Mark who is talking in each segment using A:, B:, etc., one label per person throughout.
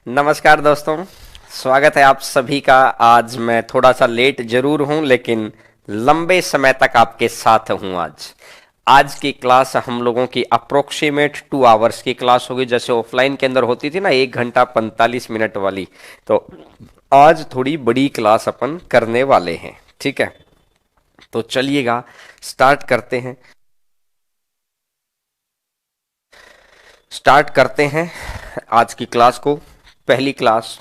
A: नमस्कार दोस्तों। स्वागत है आप सभी का। आज मैं थोड़ा सा लेट जरूर हूं, लेकिन लंबे समय तक आपके साथ हूं। आज की क्लास हम लोगों की अप्रोक्सीमेट 2 आवर्स की क्लास होगी, जैसे ऑफलाइन के अंदर होती थी ना, 1 घंटा 45 मिनट वाली। तो आज थोड़ी बड़ी क्लास अपन करने वाले हैं, ठीक है। तो चलिएगा, स्टार्ट करते हैं आज की क्लास को। पहली क्लास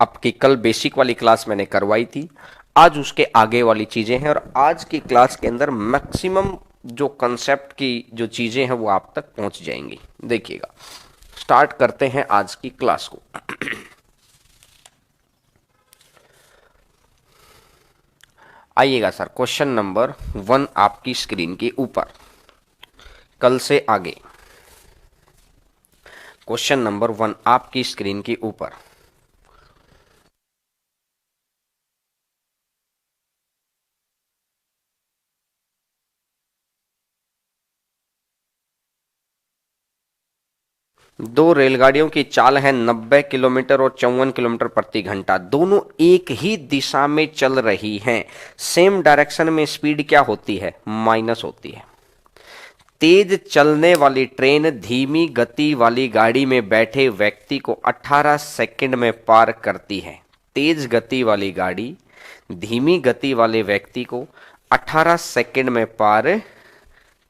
A: आपकी कल बेसिक वाली क्लास मैंने करवाई थी। आज उसके आगे वाली चीजें हैं, और आज की क्लास के अंदर मैक्सिमम जो कंसेप्ट की जो चीजें हैं वो आप तक पहुंच जाएंगी। देखिएगा, स्टार्ट करते हैं आज की क्लास को। आइएगा सर, क्वेश्चन नंबर 1 आपकी स्क्रीन के ऊपर। कल से आगे क्वेश्चन नंबर 1 आपकी स्क्रीन के ऊपर। दो रेलगाड़ियों की चाल है 90 किलोमीटर और 54 किलोमीटर प्रति घंटा। दोनों एक ही दिशा में चल रही हैं। सेम डायरेक्शन में स्पीड क्या होती है? माइनस होती है। तेज चलने वाली ट्रेन धीमी गति वाली गाड़ी में बैठे व्यक्ति को 18 सेकंड में पार करती है। तेज गति वाली गाड़ी धीमी गति वाले व्यक्ति को 18 सेकंड में पार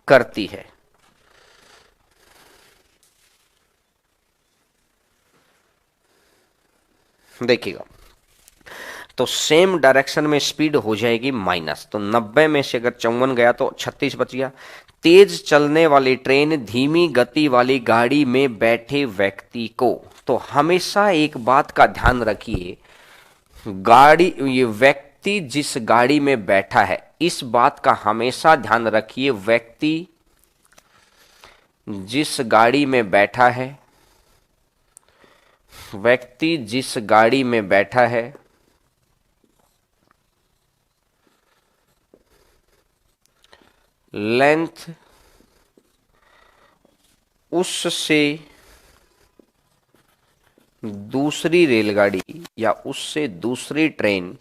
A: करती है। देखिएगा, तो सेम डायरेक्शन में स्पीड हो जाएगी माइनस। तो 90 में से अगर 54 गया तो 36 बच गया। तेज चलने वाली ट्रेन धीमी गति वाली गाड़ी में बैठे व्यक्ति को, तो हमेशा एक बात का ध्यान रखिए, गाड़ी, ये व्यक्ति जिस गाड़ी में बैठा है, इस बात का हमेशा ध्यान रखिए। व्यक्ति जिस गाड़ी में बैठा है, व्यक्ति जिस गाड़ी में बैठा है, लेंथ उससे दूसरी रेलगाड़ी या उससे दूसरी ट्रेन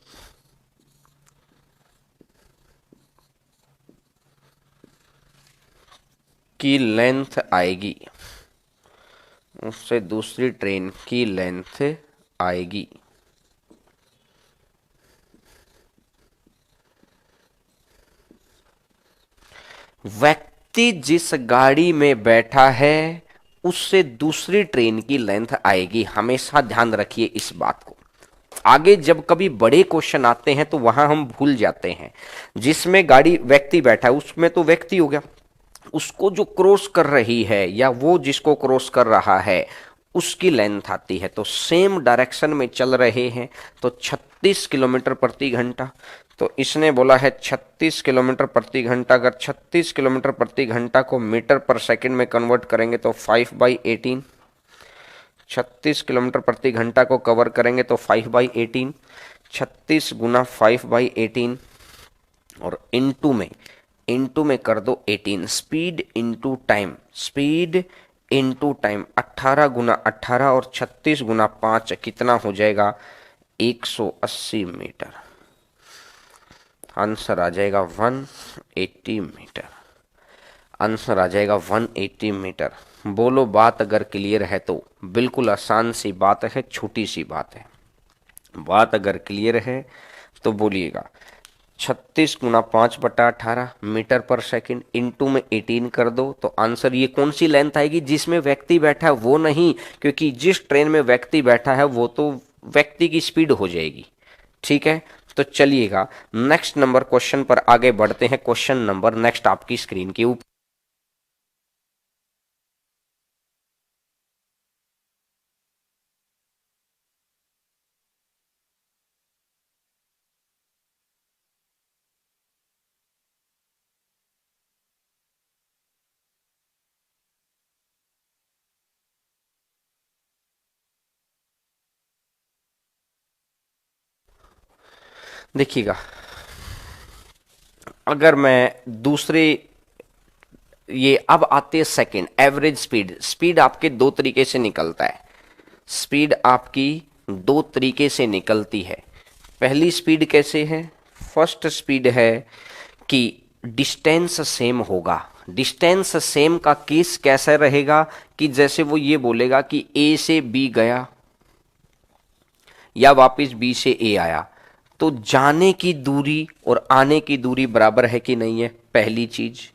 A: की लेंथ आएगी, उससे दूसरी ट्रेन की लेंथ आएगी। व्यक्ति जिस गाड़ी में बैठा है उससे दूसरी ट्रेन की लेंथ आएगी। हमेशा ध्यान रखिए इस बात को। आगे जब कभी बड़े क्वेश्चन आते हैं तो वहां हम भूल जाते हैं। जिसमें गाड़ी व्यक्ति बैठा है उसमें तो व्यक्ति हो गया, उसको जो क्रॉस कर रही है या वो जिसको क्रॉस कर रहा है उसकी लेंथ आती है। तो सेम डायरेक्शन में चल रहे हैं, तो 36 किलोमीटर प्रति घंटा। तो इसने बोला है 36 किलोमीटर प्रति घंटा। अगर 36 किलोमीटर प्रति घंटा को मीटर पर सेकंड में कन्वर्ट करेंगे तो 5/18। 36 किलोमीटर प्रति घंटा को कवर करेंगे तो 5/18। 36 गुना 5/18 और इनटू में कर दो 18। Speed into time, speed into time. 18 गुना 18 और 36 गुना 5 कितना हो जाएगा? 180 मीटर। आंसर आ जाएगा 180 मीटर। आंसर आ जाएगा 180 मीटर। बोलो, बात अगर क्लियर है तो? बिल्कुल आसान सी बात है, छोटी सी बात है। बात अगर क्लियर है तो बोलिएगा। 36 गुना 5/18 मीटर पर सेकंड, इनटू में 18 कर दो तो आंसर, ये कौन सी लेंथ आएगी? जिसमें व्यक्ति बैठा है वो नहीं, क्योंकि जिस ट्रेन में व्यक्ति बैठा है वो तो व्यक्ति की स्पीड हो जाएगी। ठीक है, तो चलिएगा नेक्स्ट नंबर क्वेश्चन पर आगे बढ़ते हैं। क्वेश्चन नंबर नेक्स्ट आपकी स्क्रीन के ऊपर। देखिएगा, अगर मैं दूसरे, ये अब आते हैं सेकंड, एवरेज स्पीड। स्पीड आपके दो तरीके से निकलता है। स्पीड आपकी दो तरीके से निकलती है। पहली स्पीड कैसे है? फर्स्ट स्पीड है कि डिस्टेंस सेम होगा। डिस्टेंस सेम का केस कैसा रहेगा कि जैसे वो ये बोलेगा कि ए से बी गया या वापस बी से ए आया, तो जाने की दूरी और आने की दूरी बराबर है कि नहीं है, पहली चीज।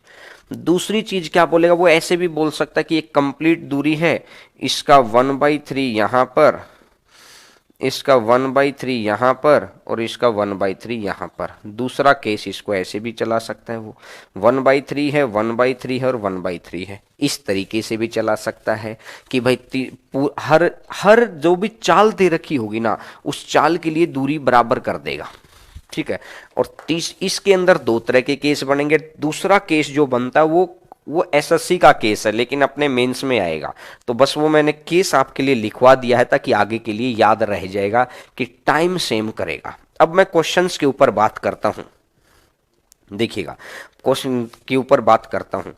A: दूसरी चीज क्या बोलेगा, वो ऐसे भी बोल सकता है कि एक कंप्लीट दूरी है, इसका 1/3 यहां पर, इसका 1/3 यहां पर और इसका 1/3 यहां पर। दूसरा केस इसको ऐसे भी चला सकता है, वो 1/3 है, 1/3 है और 1/3 है, इस तरीके से भी चला सकता है कि भाई हर हर जो भी चाल दे रखी होगी ना, उस चाल के लिए दूरी बराबर कर देगा। ठीक है। और इसके अंदर दो तरह के केस बनेंगे। दूसरा केस जो बनता है वो एसएससी का केस है, लेकिन अपने मेंस में आएगा, तो बस वो मैंने केस आपके लिए लिखवा दिया है ताकि आगे के लिए याद रह जाएगा कि टाइम सेम करेगा। अब मैं क्वेश्चंस के ऊपर बात करता हूं, देखिएगा क्वेश्चन के ऊपर बात करता हूं।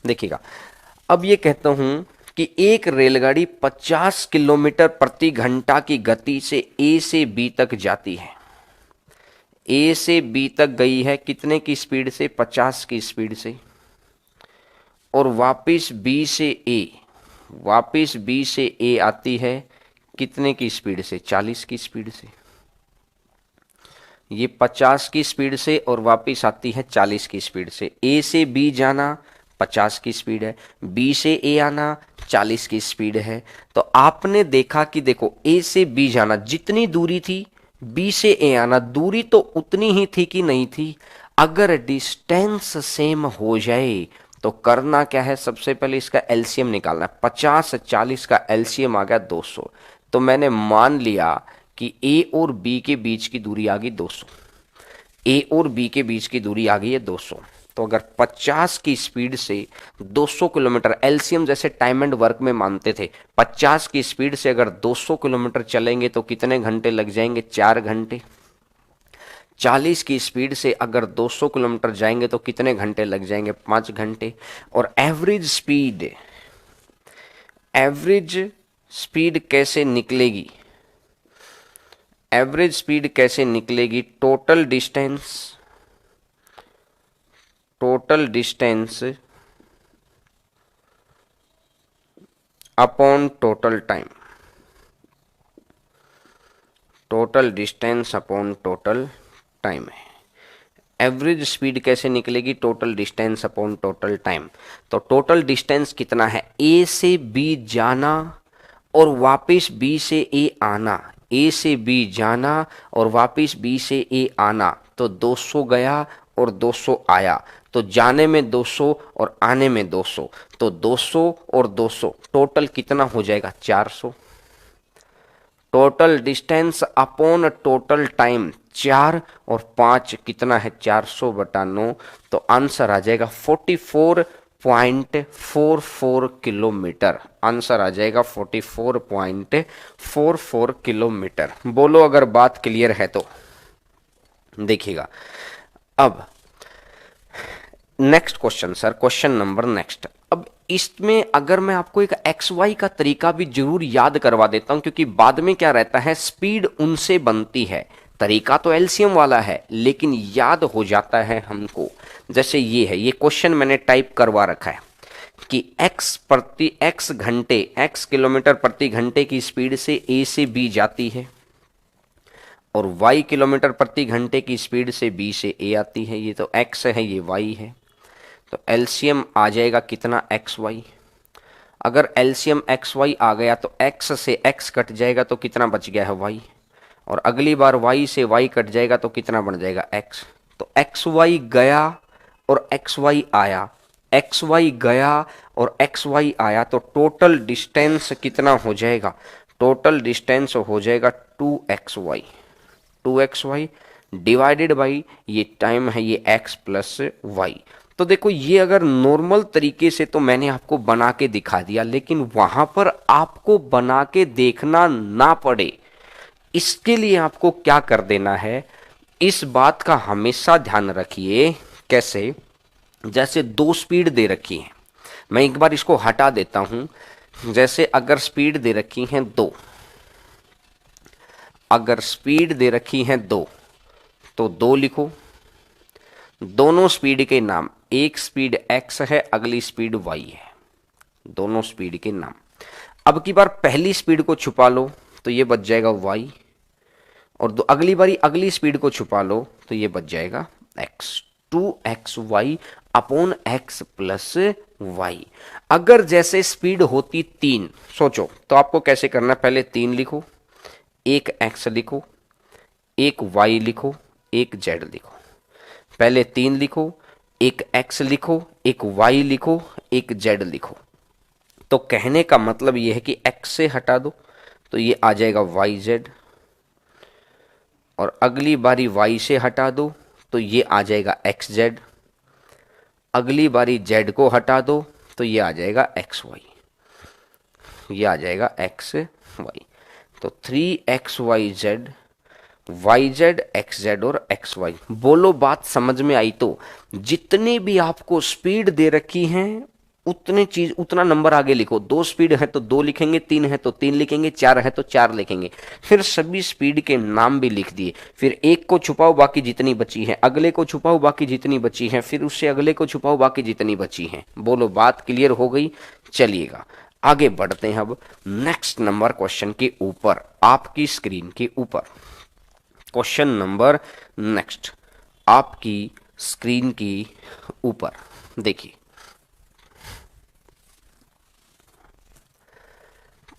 A: देखिएगा, अब ये कहता हूं कि एक रेलगाड़ी 50 किलोमीटर प्रति घंटा की गति से ए से बी तक जाती है। ए से बी तक गई है कितने की स्पीड से? 50 की स्पीड से। और वापिस बी से ए, वापिस बी से ए आती है कितने की स्पीड से? 40 की स्पीड से। ये 50 की स्पीड से और वापिस आती है 40 की स्पीड से। ए से बी जाना 50 की स्पीड है, बी से ए आना 40 की स्पीड है। तो आपने देखा कि देखो, ए से बी जाना जितनी दूरी थी, बी से ए आना दूरी तो उतनी ही थी कि नहीं थी? अगर डिस्टेंस सेम हो जाए तो करना क्या है, सबसे पहले इसका एलसीएम निकालना है। 50 40 का एलसीएम आ गया 200। तो मैंने मान लिया कि ए और बी के बीच की दूरी आ गई 200। ए और बी के बीच की दूरी आ गई है 200। तो अगर 50 की स्पीड से 200 किलोमीटर, एलसीएम जैसे टाइम एंड वर्क में मानते थे, 50 की स्पीड से अगर 200 किलोमीटर चलेंगे तो कितने घंटे लग जाएंगे? 4 घंटे। 40 की स्पीड से अगर 200 किलोमीटर जाएंगे तो कितने घंटे लग जाएंगे? 5 घंटे। और एवरेज स्पीड कैसे निकलेगी? एवरेज स्पीड कैसे निकलेगी? Total distance upon total time. Total distance upon total time है। एवरेज स्पीड कैसे निकलेगी? Total distance upon total time. तो टोटल डिस्टेंस कितना है? ए से बी जाना और वापस बी से ए आना, ए से बी जाना और वापस बी से ए आना, तो 200 गया और 200 आया, तो जाने में 200 और आने में 200, तो 200 और 200 टोटल कितना हो जाएगा? 400। Total distance upon total time, 4 और 5 कितना है? 400/9। तो आंसर आ जाएगा 44.44 किलोमीटर। आंसर आ जाएगा 44.44 किलोमीटर। बोलो अगर बात क्लियर है तो। देखिएगा, अब next question sir, question number next. अब इसमें अगर मैं आपको एक एक्स वाई का तरीका भी जरूर याद करवा देता हूं, क्योंकि बाद में क्या रहता है, स्पीड उनसे बनती है। तरीका तो एलसीएम वाला है लेकिन याद हो जाता है हमको। जैसे ये है, ये क्वेश्चन मैंने टाइप करवा रखा है कि x किलोमीटर प्रति घंटे की स्पीड से ए से बी जाती है और y किलोमीटर प्रति घंटे की स्पीड से b से a आती है। ये तो x है, ये y है। तो एलसीएम आ जाएगा कितना? xy। अगर एलसीएम xy आ गया तो x से x कट जाएगा तो कितना बच गया है? y। और अगली बार y से y कट जाएगा तो कितना बन जाएगा? x। तो xy गया और xy आया, xy गया और xy आया, तो टोटल डिस्टेंस कितना हो जाएगा? टोटल डिस्टेंस हो जाएगा 2xy। 2xy डिवाइडेड बाई ये टाइम है, ये x प्लस वाई। तो देखो, ये अगर नॉर्मल तरीके से तो मैंने आपको बना के दिखा दिया, लेकिन वहां पर आपको बना के देखना ना पड़े, इसके लिए आपको क्या कर देना है, इस बात का हमेशा ध्यान रखिए। कैसे? जैसे दो स्पीड दे रखी है, मैं एक बार इसको हटा देता हूं। जैसे अगर स्पीड दे रखी है 2, अगर स्पीड दे रखी है 2 तो 2 लिखो। दोनों स्पीड के नाम, एक स्पीड x है, अगली स्पीड y है, दोनों स्पीड के नाम। अब की बार पहली स्पीड को छुपा लो तो ये बच जाएगा y, और अगली बारी अगली स्पीड को छुपा लो तो ये बच जाएगा x। 2xy upon x plus y. अगर जैसे स्पीड होती 3, सोचो तो आपको कैसे करना, पहले 3 लिखो, एक x लिखो, एक y लिखो, एक z लिखो। पहले 3 लिखो, एक x लिखो, एक y लिखो, एक z लिखो। तो कहने का मतलब यह है कि x से हटा दो तो ये आ जाएगा yz, और अगली बारी y से हटा दो तो ये आ जाएगा xz, अगली बारी z को हटा दो तो ये आ जाएगा xy, ये आ जाएगा xy। तो 3xyz, yz, xz और xy। बोलो बात समझ में आई तो? जितने भी आपको स्पीड दे रखी हैं उतना नंबर आगे लिखो। 2 स्पीड है तो 2 लिखेंगे, 3 है तो 3 लिखेंगे, 4 है तो 4 लिखेंगे। फिर सभी स्पीड के नाम भी लिख दिए। फिर एक को छुपाओ बाकी जितनी बची है, अगले को छुपाओ बाकी जितनी बची है, फिर उससे अगले को छुपाओ बाकी जितनी बची है। बोलो बात क्लियर हो गई? चलिएगा आगे बढ़ते हैं अब नेक्स्ट नंबर क्वेश्चन के ऊपर, आपकी स्क्रीन के ऊपर। क्वेश्चन नंबर नेक्स्ट आपकी स्क्रीन की ऊपर देखिए।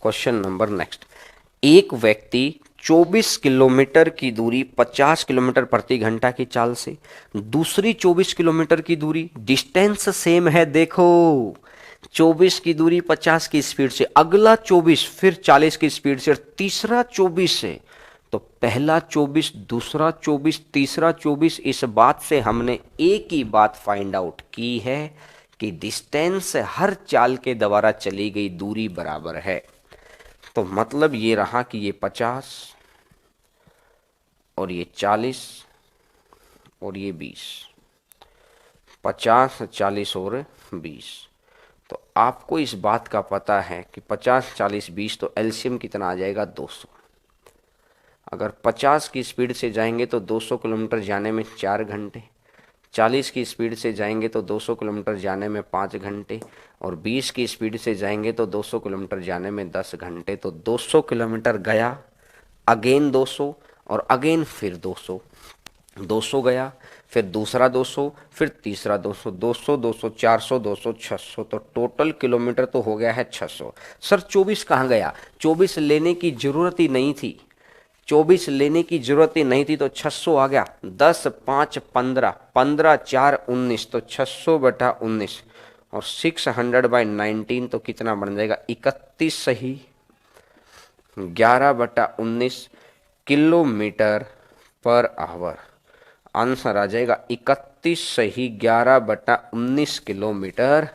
A: क्वेश्चन नंबर नेक्स्ट, एक व्यक्ति 24 किलोमीटर की दूरी 50 किलोमीटर प्रति घंटा की चाल से, दूसरी 24 किलोमीटर की दूरी, डिस्टेंस सेम है। देखो 24 की दूरी 50 की स्पीड से, अगला 24 फिर 40 की स्पीड से, तीसरा 24 से। तो पहला 24, दूसरा 24, तीसरा 24। इस बात से हमने एक ही बात फाइंड आउट की है कि डिस्टेंस हर चाल के द्वारा चली गई दूरी बराबर है। तो मतलब ये रहा कि ये 50 और ये 40 और ये 20, 50, 40 और 20। तो आपको इस बात का पता है कि 50, 40, 20 तो एलसीएम कितना आ जाएगा 200। अगर 50 की स्पीड से जाएंगे तो 200 किलोमीटर जाने में 4 घंटे, 40 की स्पीड से जाएंगे तो 200 किलोमीटर जाने में 5 घंटे, और 20 की स्पीड से जाएंगे तो 200 किलोमीटर जाने में 10 घंटे। तो 200 किलोमीटर गया, अगेन 200 और अगेन फिर 200, 200 गया, फिर दूसरा 200, फिर तीसरा 200, 200, 200, 400, 200, 600। तो टोटल किलोमीटर तो हो गया है 600। सर 24 कहाँ गया? 24 लेने की जरूरत ही नहीं थी, 24 लेने की जरूरत ही नहीं थी, तो 600 आ गया। 10, 5, 15, 15, 4, 19, तो 600 बटा 19 और 600/19 तो कितना बन जाएगा? 31 सही 11 बटा 19 किलोमीटर पर आवर। आंसर आ जाएगा 31 सही 11 बटा 19 किलोमीटर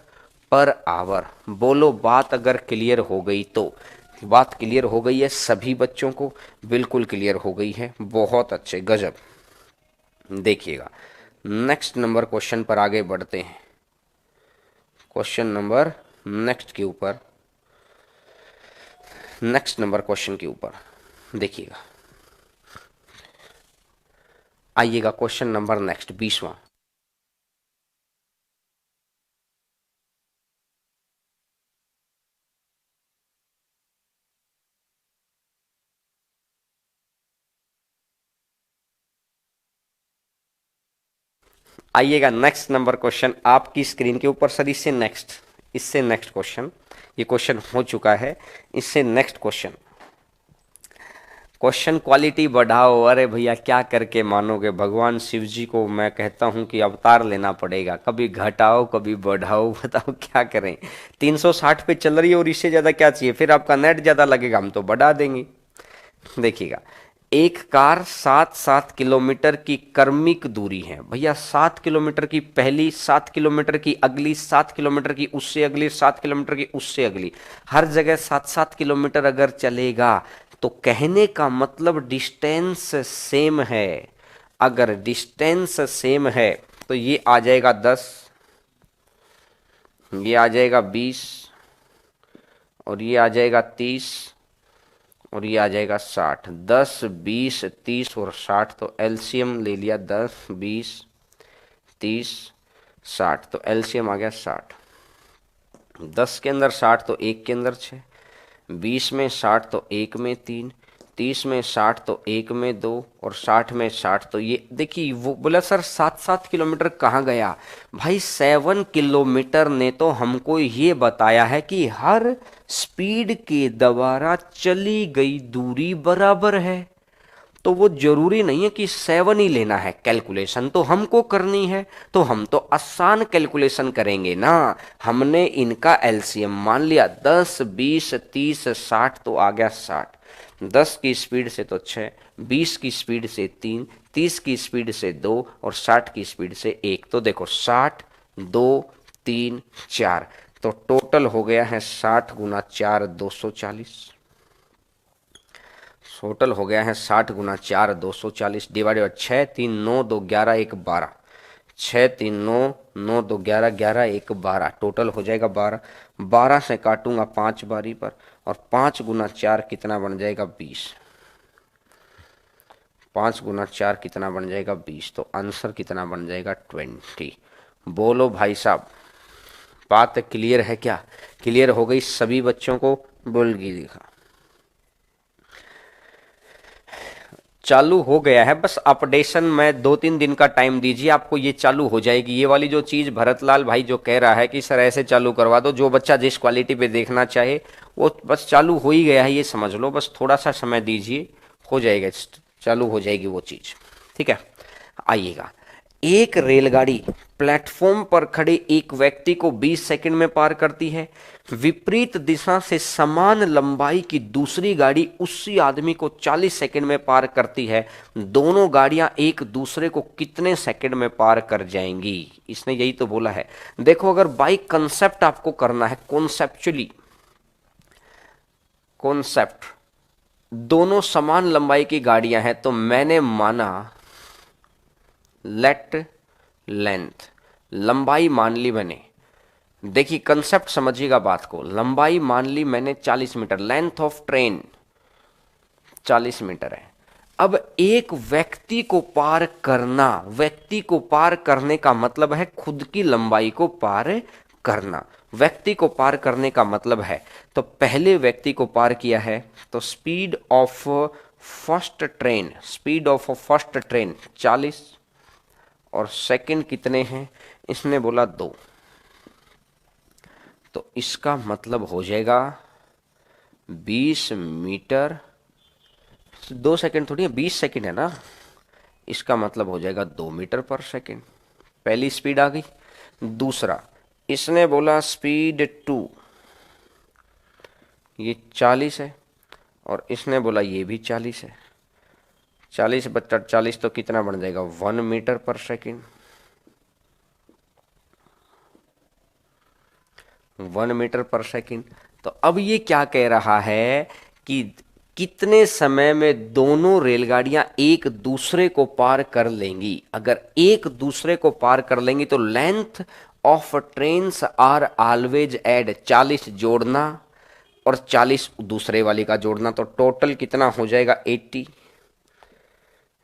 A: पर आवर। बोलो बात अगर क्लियर हो गई तो? बात क्लियर हो गई है सभी बच्चों को? बिल्कुल क्लियर हो गई है, बहुत अच्छे, गजब। देखिएगा नेक्स्ट नंबर क्वेश्चन पर आगे बढ़ते हैं। क्वेश्चन नंबर नेक्स्ट के ऊपर, नेक्स्ट नंबर क्वेश्चन के ऊपर देखिएगा, आइएगा क्वेश्चन नंबर नेक्स्ट 20वां। आइएगा नेक्स्ट नंबर क्वेश्चन आपकी स्क्रीन के ऊपर। सर इससे नेक्स्ट क्वेश्चन, ये क्वेश्चन हो चुका है, इससे नेक्स्ट क्वेश्चन, क्वेश्चन क्वालिटी बढ़ाओ। अरे भैया क्या करके मानोगे, भगवान शिव जी को मैं कहता हूं कि अवतार लेना पड़ेगा, कभी घटाओ कभी बढ़ाओ, बताओ क्या करें। 360 पे चल रही है और इससे ज़्यादा क्या चाहिए? फिर आपका नेट ज़्यादा लगेगा, हम तो बढ़ा देंगे। देखिएगा, एक कार 7-7 किलोमीटर की क्रमिक दूरी है। भैया 7 किलोमीटर की पहली, 7 किलोमीटर की अगली, 7 किलोमीटर की उससे अगली, 7 किलोमीटर की उससे अगली, हर जगह 7-7 किलोमीटर अगर चलेगा तो कहने का मतलब डिस्टेंस सेम है। अगर डिस्टेंस सेम है तो ये आ जाएगा 10, ये आ जाएगा 20, और ये आ जाएगा 30, और ये आ जाएगा 60। 10, 20, 30 और 60, तो एलसीएम ले लिया 10, 20, 30, 60, तो एलसीएम आ गया 60। 10 के अंदर 60 तो 1 के अंदर 6, 20 में 60 तो 1 में 3, 30 में 60 तो 1 में 2, और 60 में 60 तो ये देखिए। वो बोला सर 7-7 किलोमीटर कहाँ गया? भाई 7 किलोमीटर ने तो हमको ये बताया है कि हर स्पीड के द्वारा चली गई दूरी बराबर है। तो वो जरूरी नहीं है कि 7 ही लेना है, कैलकुलेशन तो हमको करनी है, तो हम तो आसान कैलकुलेशन करेंगे ना। हमने इनका एलसीएम मान लिया 10, 20, 30, 60, तो आ गया 60। 10 की स्पीड से तो 6, 20 की स्पीड से 3, 30 की स्पीड से 2, और 60 की स्पीड से 1। तो देखो 60, 2, 3, 4, तो टोटल हो गया है 60 गुना 4, 240। टोटल हो गया है 60 गुना 4, 240 डिवाइडेड बाई 6, 3, 9, 2, 11, 1, 12। 6, 3, 9, 9, 2, 11, 11, 1, 12, टोटल हो जाएगा 12। 12 से काटूंगा 5 बारी पर, और 5 गुना 4 कितना बन जाएगा? 20। 5 गुना 4 कितना बन जाएगा? 20। तो आंसर कितना बन जाएगा? 20। बोलो भाई साहब, बात क्लियर है क्या? क्लियर हो गई सभी बच्चों को? बोल गई दिखा। चालू हो गया है, बस अपडेशन में 2-3 दिन का टाइम दीजिए, आपको ये चालू हो जाएगी। ये वाली जो चीज़ भरतलाल भाई जो कह रहा है कि सर ऐसे चालू करवा दो, जो बच्चा जिस क्वालिटी पे देखना चाहे वो बस चालू हो ही गया है, ये समझ लो। बस थोड़ा सा समय दीजिए, हो जाएगा, चालू हो जाएगी वो चीज़। ठीक है, आइएगा। एक रेलगाड़ी प्लेटफॉर्म पर खड़े एक व्यक्ति को 20 सेकंड में पार करती है। विपरीत दिशा से समान लंबाई की दूसरी गाड़ी उसी आदमी को 40 सेकंड में पार करती है। दोनों गाड़ियां एक दूसरे को कितने सेकंड में पार कर जाएंगी? इसने यही तो बोला है। देखो, अगर बाई कंसेप्ट आपको करना है, कॉन्सेप्चुअली, कॉन्सेप्ट, दोनों समान लंबाई की गाड़ियां हैं, तो मैंने माना लेट लेंथ, लंबाई मान ली मैंने। देखिए कंसेप्ट समझिएगा बात को। लंबाई मान ली मैंने 40 metre, length of train 40 metre है। अब एक व्यक्ति को पार करना, व्यक्ति को पार करने का मतलब है खुद की लंबाई को पार करना। व्यक्ति को पार करने का मतलब है, तो पहले व्यक्ति को पार किया है, तो speed of first train, speed of first train 40, और सेकंड कितने हैं? इसने बोला 2, तो इसका मतलब हो जाएगा 20 मीटर। 2 सेकंड थोड़ी है, 20 सेकंड है ना, इसका मतलब हो जाएगा 2 मीटर पर सेकंड। पहली स्पीड आ गई। दूसरा, इसने बोला स्पीड 2, ये 40 है, और इसने बोला ये भी 40 है। 40 बटा 40 तो कितना बन जाएगा? 1 मीटर पर सेकंड। 1 मीटर पर सेकंड। तो अब ये क्या कह रहा है कि कितने समय में दोनों रेलगाड़ियां एक दूसरे को पार कर लेंगी। अगर एक दूसरे को पार कर लेंगी तो length of trains are always add 40 जोड़ना और 40 दूसरे वाली का जोड़ना, तो टोटल कितना हो जाएगा? 80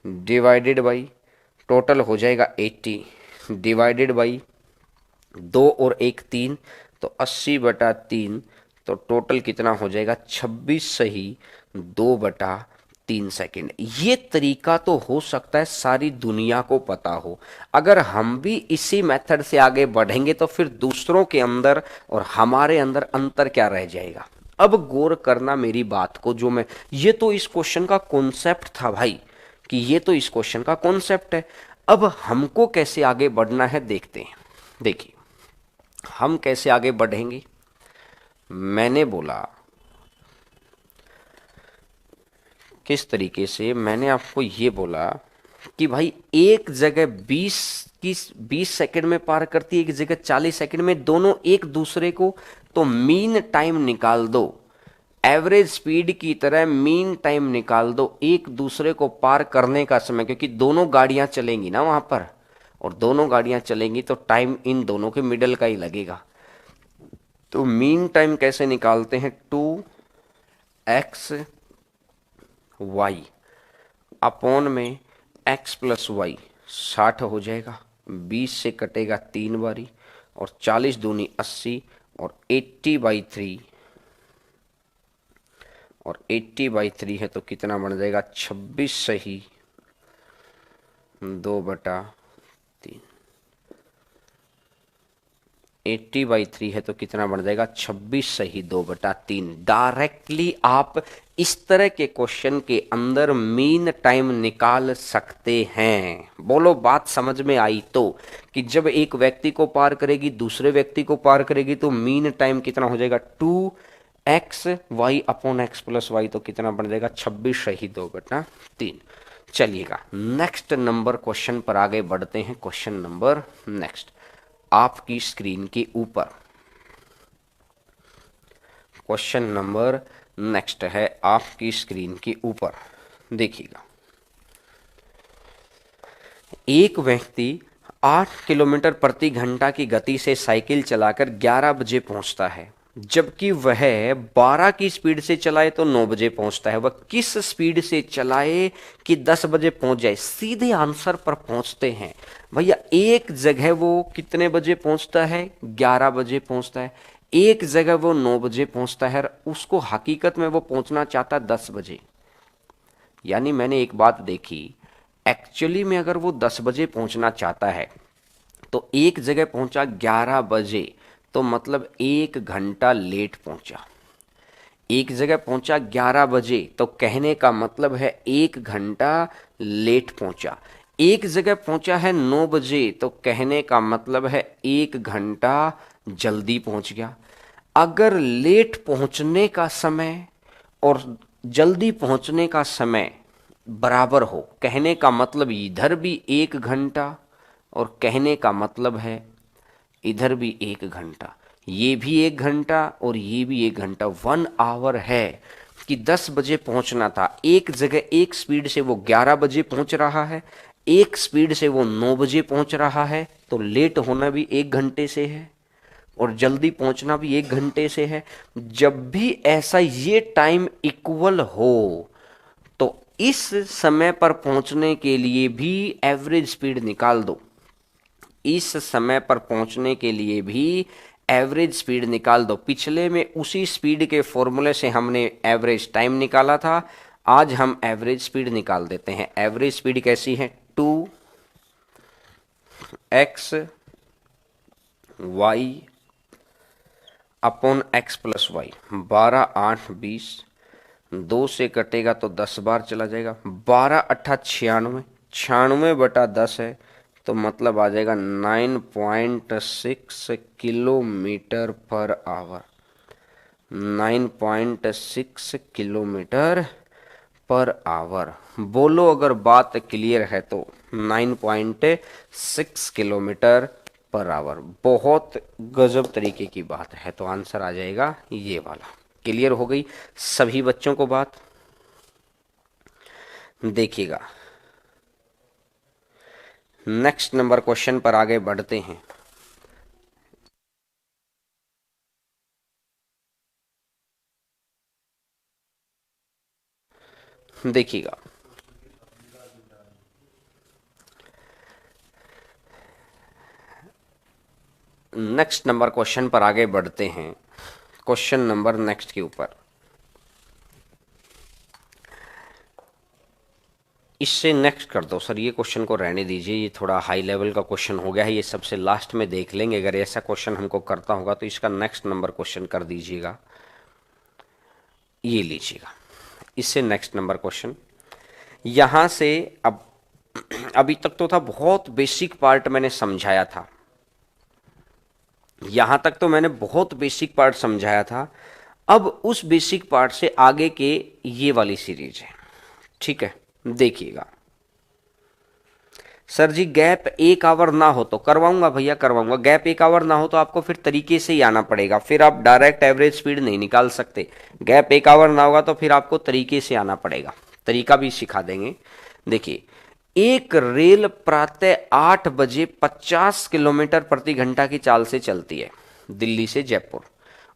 A: डिवाइडेड बाई, टोटल हो जाएगा 80 डिवाइडेड बाई 2 और 1 3, तो 80 बटा 3, तो टोटल कितना हो जाएगा? 26 सही 2 बटा 3 सेकेंड। ये तरीका तो हो सकता है सारी दुनिया को पता हो। अगर हम भी इसी मेथड से आगे बढ़ेंगे तो फिर दूसरों के अंदर और हमारे अंदर अंतर क्या रह जाएगा? अब गौर करना मेरी बात को, जो मैं, ये तो इस क्वेश्चन का कॉन्सेप्ट था भाई, कि ये तो इस क्वेश्चन का कॉन्सेप्ट है। अब हमको कैसे आगे बढ़ना है देखते हैं। देखिए हम कैसे आगे बढ़ेंगे। मैंने बोला किस तरीके से, मैंने आपको ये बोला कि भाई एक जगह 20 सेकंड में पार करती है, एक जगह 40 सेकंड में, दोनों एक दूसरे को, तो मीन टाइम निकाल दो। एवरेज स्पीड की तरह मीन टाइम निकाल दो एक दूसरे को पार करने का समय, क्योंकि दोनों गाड़ियां चलेंगी ना वहां पर, और दोनों गाड़ियां चलेंगी तो टाइम इन दोनों के मिडल का ही लगेगा। तो मीन टाइम कैसे निकालते हैं, 2x अपॉन में x प्लस वाई, 60 हो जाएगा, 20 से कटेगा 3 बारी, और 40 दूनी 80, और 80/3, और 80/3 है तो कितना बन जाएगा, 26 सही 2/3। 80/3 है तो कितना बन जाएगा, 26 सही 2/3। डायरेक्टली आप इस तरह के क्वेश्चन के अंदर मीन टाइम निकाल सकते हैं। बोलो बात समझ में आई तो, कि जब एक व्यक्ति को पार करेगी दूसरे व्यक्ति को पार करेगी तो मीन टाइम कितना हो जाएगा, 2x upon x plus Y, तो कितना बन जाएगा, 26 सही 2/3। चलिएगा नेक्स्ट नंबर क्वेश्चन पर आगे बढ़ते हैं। क्वेश्चन नंबर नेक्स्ट आपकी स्क्रीन के ऊपर, क्वेश्चन नंबर नेक्स्ट है आपकी स्क्रीन के ऊपर। देखिएगा, एक व्यक्ति 8 किलोमीटर प्रति घंटा की गति से साइकिल चलाकर 11 बजे पहुंचता है, जबकि वह 12 की स्पीड से चलाए तो 9 बजे पहुंचता है। वह किस स्पीड से चलाए कि 10 बजे पहुंच जाए? सीधे आंसर पर पहुंचते हैं भैया। एक जगह वो कितने बजे पहुंचता है, 11 बजे पहुंचता है। एक जगह वो 9 बजे पहुंचता है, उसको हकीकत में वो पहुंचना चाहता है 10 बजे। यानी मैंने एक बात देखी, एक्चुअली में अगर वो 10 बजे पहुंचना चाहता है तो एक जगह पहुंचा 11 बजे, तो मतलब 1 घंटा लेट पहुंचा। एक जगह पहुंचा 11 बजे तो कहने का मतलब है 1 घंटा लेट पहुंचा। एक जगह पहुंचा है 9 बजे तो कहने का मतलब है 1 घंटा जल्दी पहुंच गया। अगर लेट पहुंचने का समय और जल्दी पहुंचने का समय बराबर हो, कहने का मतलब इधर भी 1 घंटा और कहने का मतलब है इधर भी 1 घंटा, ये भी 1 घंटा और ये भी 1 घंटा, 1 आवर है कि 10 बजे पहुंचना था। एक जगह एक स्पीड से वो 11 बजे पहुंच रहा है, एक स्पीड से वो 9 बजे पहुंच रहा है, तो लेट होना भी 1 घंटे से है और जल्दी पहुंचना भी 1 घंटे से है। जब भी ऐसा ये टाइम इक्वल हो तो इस समय पर पहुंचने के लिए भी एवरेज स्पीड निकाल दो। इस समय पर पहुंचने के लिए भी एवरेज स्पीड निकाल दो। पिछले में उसी स्पीड के फॉर्मूले से हमने एवरेज टाइम निकाला था, आज हम एवरेज स्पीड निकाल देते हैं। एवरेज स्पीड कैसी है, 2x y upon x plus y, 12 8 20, 2 से कटेगा तो 10 बार चला जाएगा, 12 8 96, 96/10 है तो मतलब आ जाएगा 9.6 kilometre per hour. 9.6 kilometre per hour. बोलो अगर बात क्लियर है तो 9.6 किलोमीटर पर आवर। बहुत गजब तरीके की बात है, तो आंसर आ जाएगा ये वाला। क्लियर हो गई सभी बच्चों को बात? देखिएगा नेक्स्ट नंबर क्वेश्चन पर आगे बढ़ते हैं। देखिएगा नेक्स्ट नंबर क्वेश्चन पर आगे बढ़ते हैं। क्वेश्चन नंबर नेक्स्ट के ऊपर, इससे नेक्स्ट कर दो सर, ये क्वेश्चन को रहने दीजिए, ये थोड़ा हाई लेवल का क्वेश्चन हो गया है, ये सबसे लास्ट में देख लेंगे। अगर ऐसा क्वेश्चन हमको करता होगा तो इसका नेक्स्ट नंबर क्वेश्चन कर दीजिएगा। ये लीजिएगा, इससे नेक्स्ट नंबर क्वेश्चन। यहां से अब अभी तक तो था बहुत बेसिक पार्ट मैंने समझाया था, यहां तक तो मैंने बहुत बेसिक पार्ट समझाया था। अब उस बेसिक पार्ट से आगे के ये वाली सीरीज है, ठीक है। देखिएगा सर जी गैप 1 आवर ना हो तो करवाऊंगा भैया, करवाऊंगा। गैप 1 आवर ना हो तो आपको फिर तरीके से ही आना पड़ेगा, फिर आप डायरेक्ट एवरेज स्पीड नहीं निकाल सकते। गैप 1 आवर ना होगा तो फिर आपको तरीके से आना पड़ेगा, तरीका भी सिखा देंगे। देखिए, एक रेल प्रातः 8 बजे 50 किलोमीटर प्रति घंटा की चाल से चलती है दिल्ली से जयपुर।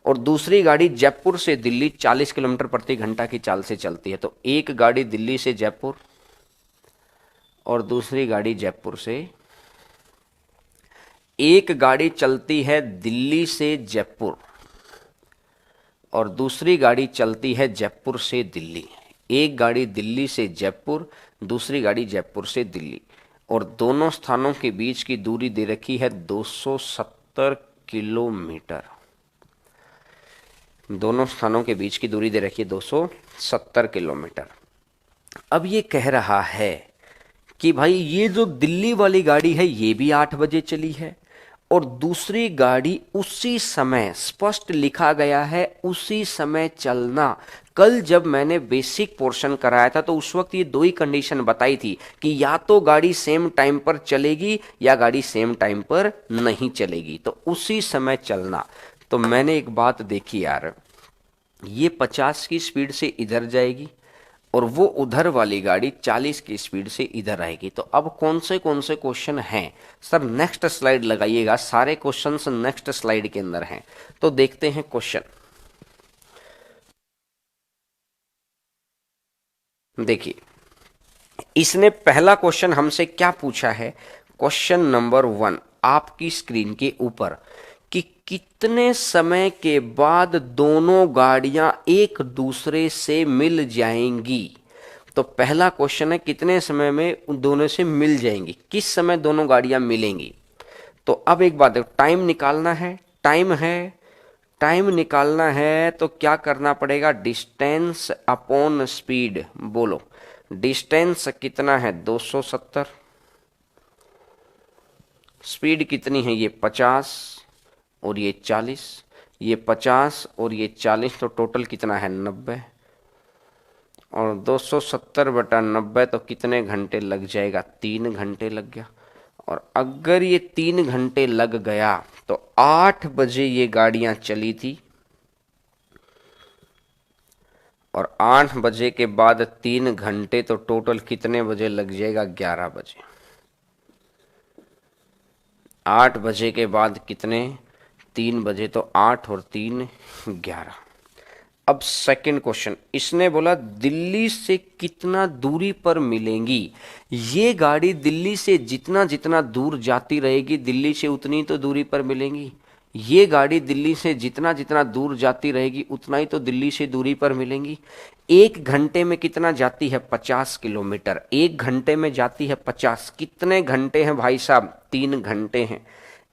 A: और दूसरी गाड़ी जयपुर से दिल्ली 40 किलोमीटर प्रति घंटा की चाल से चलती है। तो एक गाड़ी दिल्ली से जयपुर और दूसरी गाड़ी जयपुर से, एक गाड़ी चलती है दिल्ली से जयपुर और दूसरी गाड़ी चलती है जयपुर से दिल्ली। एक गाड़ी दिल्ली से जयपुर, दूसरी गाड़ी जयपुर से दिल्ली, और दोनों स्थानों के बीच की दूरी दे रखी है 270 किलोमीटर। दोनों स्थानों के बीच की दूरी दे रखी है 270 किलोमीटर। अब ये कह रहा है कि भाई ये जो दिल्ली वाली गाड़ी है ये भी 8 बजे चली है और दूसरी गाड़ी उसी समय, स्पष्ट लिखा गया है उसी समय चलना। कल जब मैंने बेसिक पोर्शन कराया था तो उस वक्त ये दो ही कंडीशन बताई थी कि या तो गाड़ी सेम टाइम पर चलेगी या गाड़ी सेम टाइम पर नहीं चलेगी, तो उसी समय चलना। तो मैंने एक बात देखी यार, ये 50 की स्पीड से इधर जाएगी और वो उधर वाली गाड़ी 40 की स्पीड से इधर आएगी। तो अब कौन से क्वेश्चन हैं सर? नेक्स्ट स्लाइड लगाइएगा, सारे क्वेश्चंस नेक्स्ट स्लाइड के अंदर हैं। तो देखते हैं क्वेश्चन। देखिए, इसने पहला क्वेश्चन हमसे क्या पूछा है, क्वेश्चन नंबर 1 आपकी स्क्रीन के ऊपर, कि कितने समय के बाद दोनों गाड़ियां एक दूसरे से मिल जाएंगी। तो पहला क्वेश्चन है कितने समय में उन दोनों से मिल जाएंगी, किस समय दोनों गाड़ियां मिलेंगी। तो अब एक बात है, टाइम निकालना है, टाइम निकालना है तो क्या करना पड़ेगा, डिस्टेंस अपॉन स्पीड। बोलो डिस्टेंस कितना है 270, स्पीड कितनी है ये 50 और ये 40, ये 50 और ये 40, तो टोटल कितना है 90, और 270/90 तो कितने घंटे लग जाएगा, 3 घंटे लग गया। और अगर ये 3 घंटे लग गया तो 8 बजे ये गाड़ियां चली थी और 8 बजे के बाद 3 घंटे, तो टोटल कितने बजे लग जाएगा, 11 बजे। 8 बजे के बाद कितने, 3 बजे, तो 8 और 3 11। अब सेकंड क्वेश्चन, इसने बोला दिल्ली से कितना दूरी पर मिलेंगी। ये गाड़ी दिल्ली से जितना जितना दूर जाती रहेगी दिल्ली से उतनी तो दूरी पर मिलेंगी। ये गाड़ी दिल्ली से जितना जितना दूर जाती रहेगी उतना ही तो दिल्ली से दूरी पर मिलेंगी। 1 घंटे में कितना जाती है 50 किलोमीटर, 1 घंटे में जाती है 50। कितने घंटे हैं भाई साहब, 3 घंटे हैं।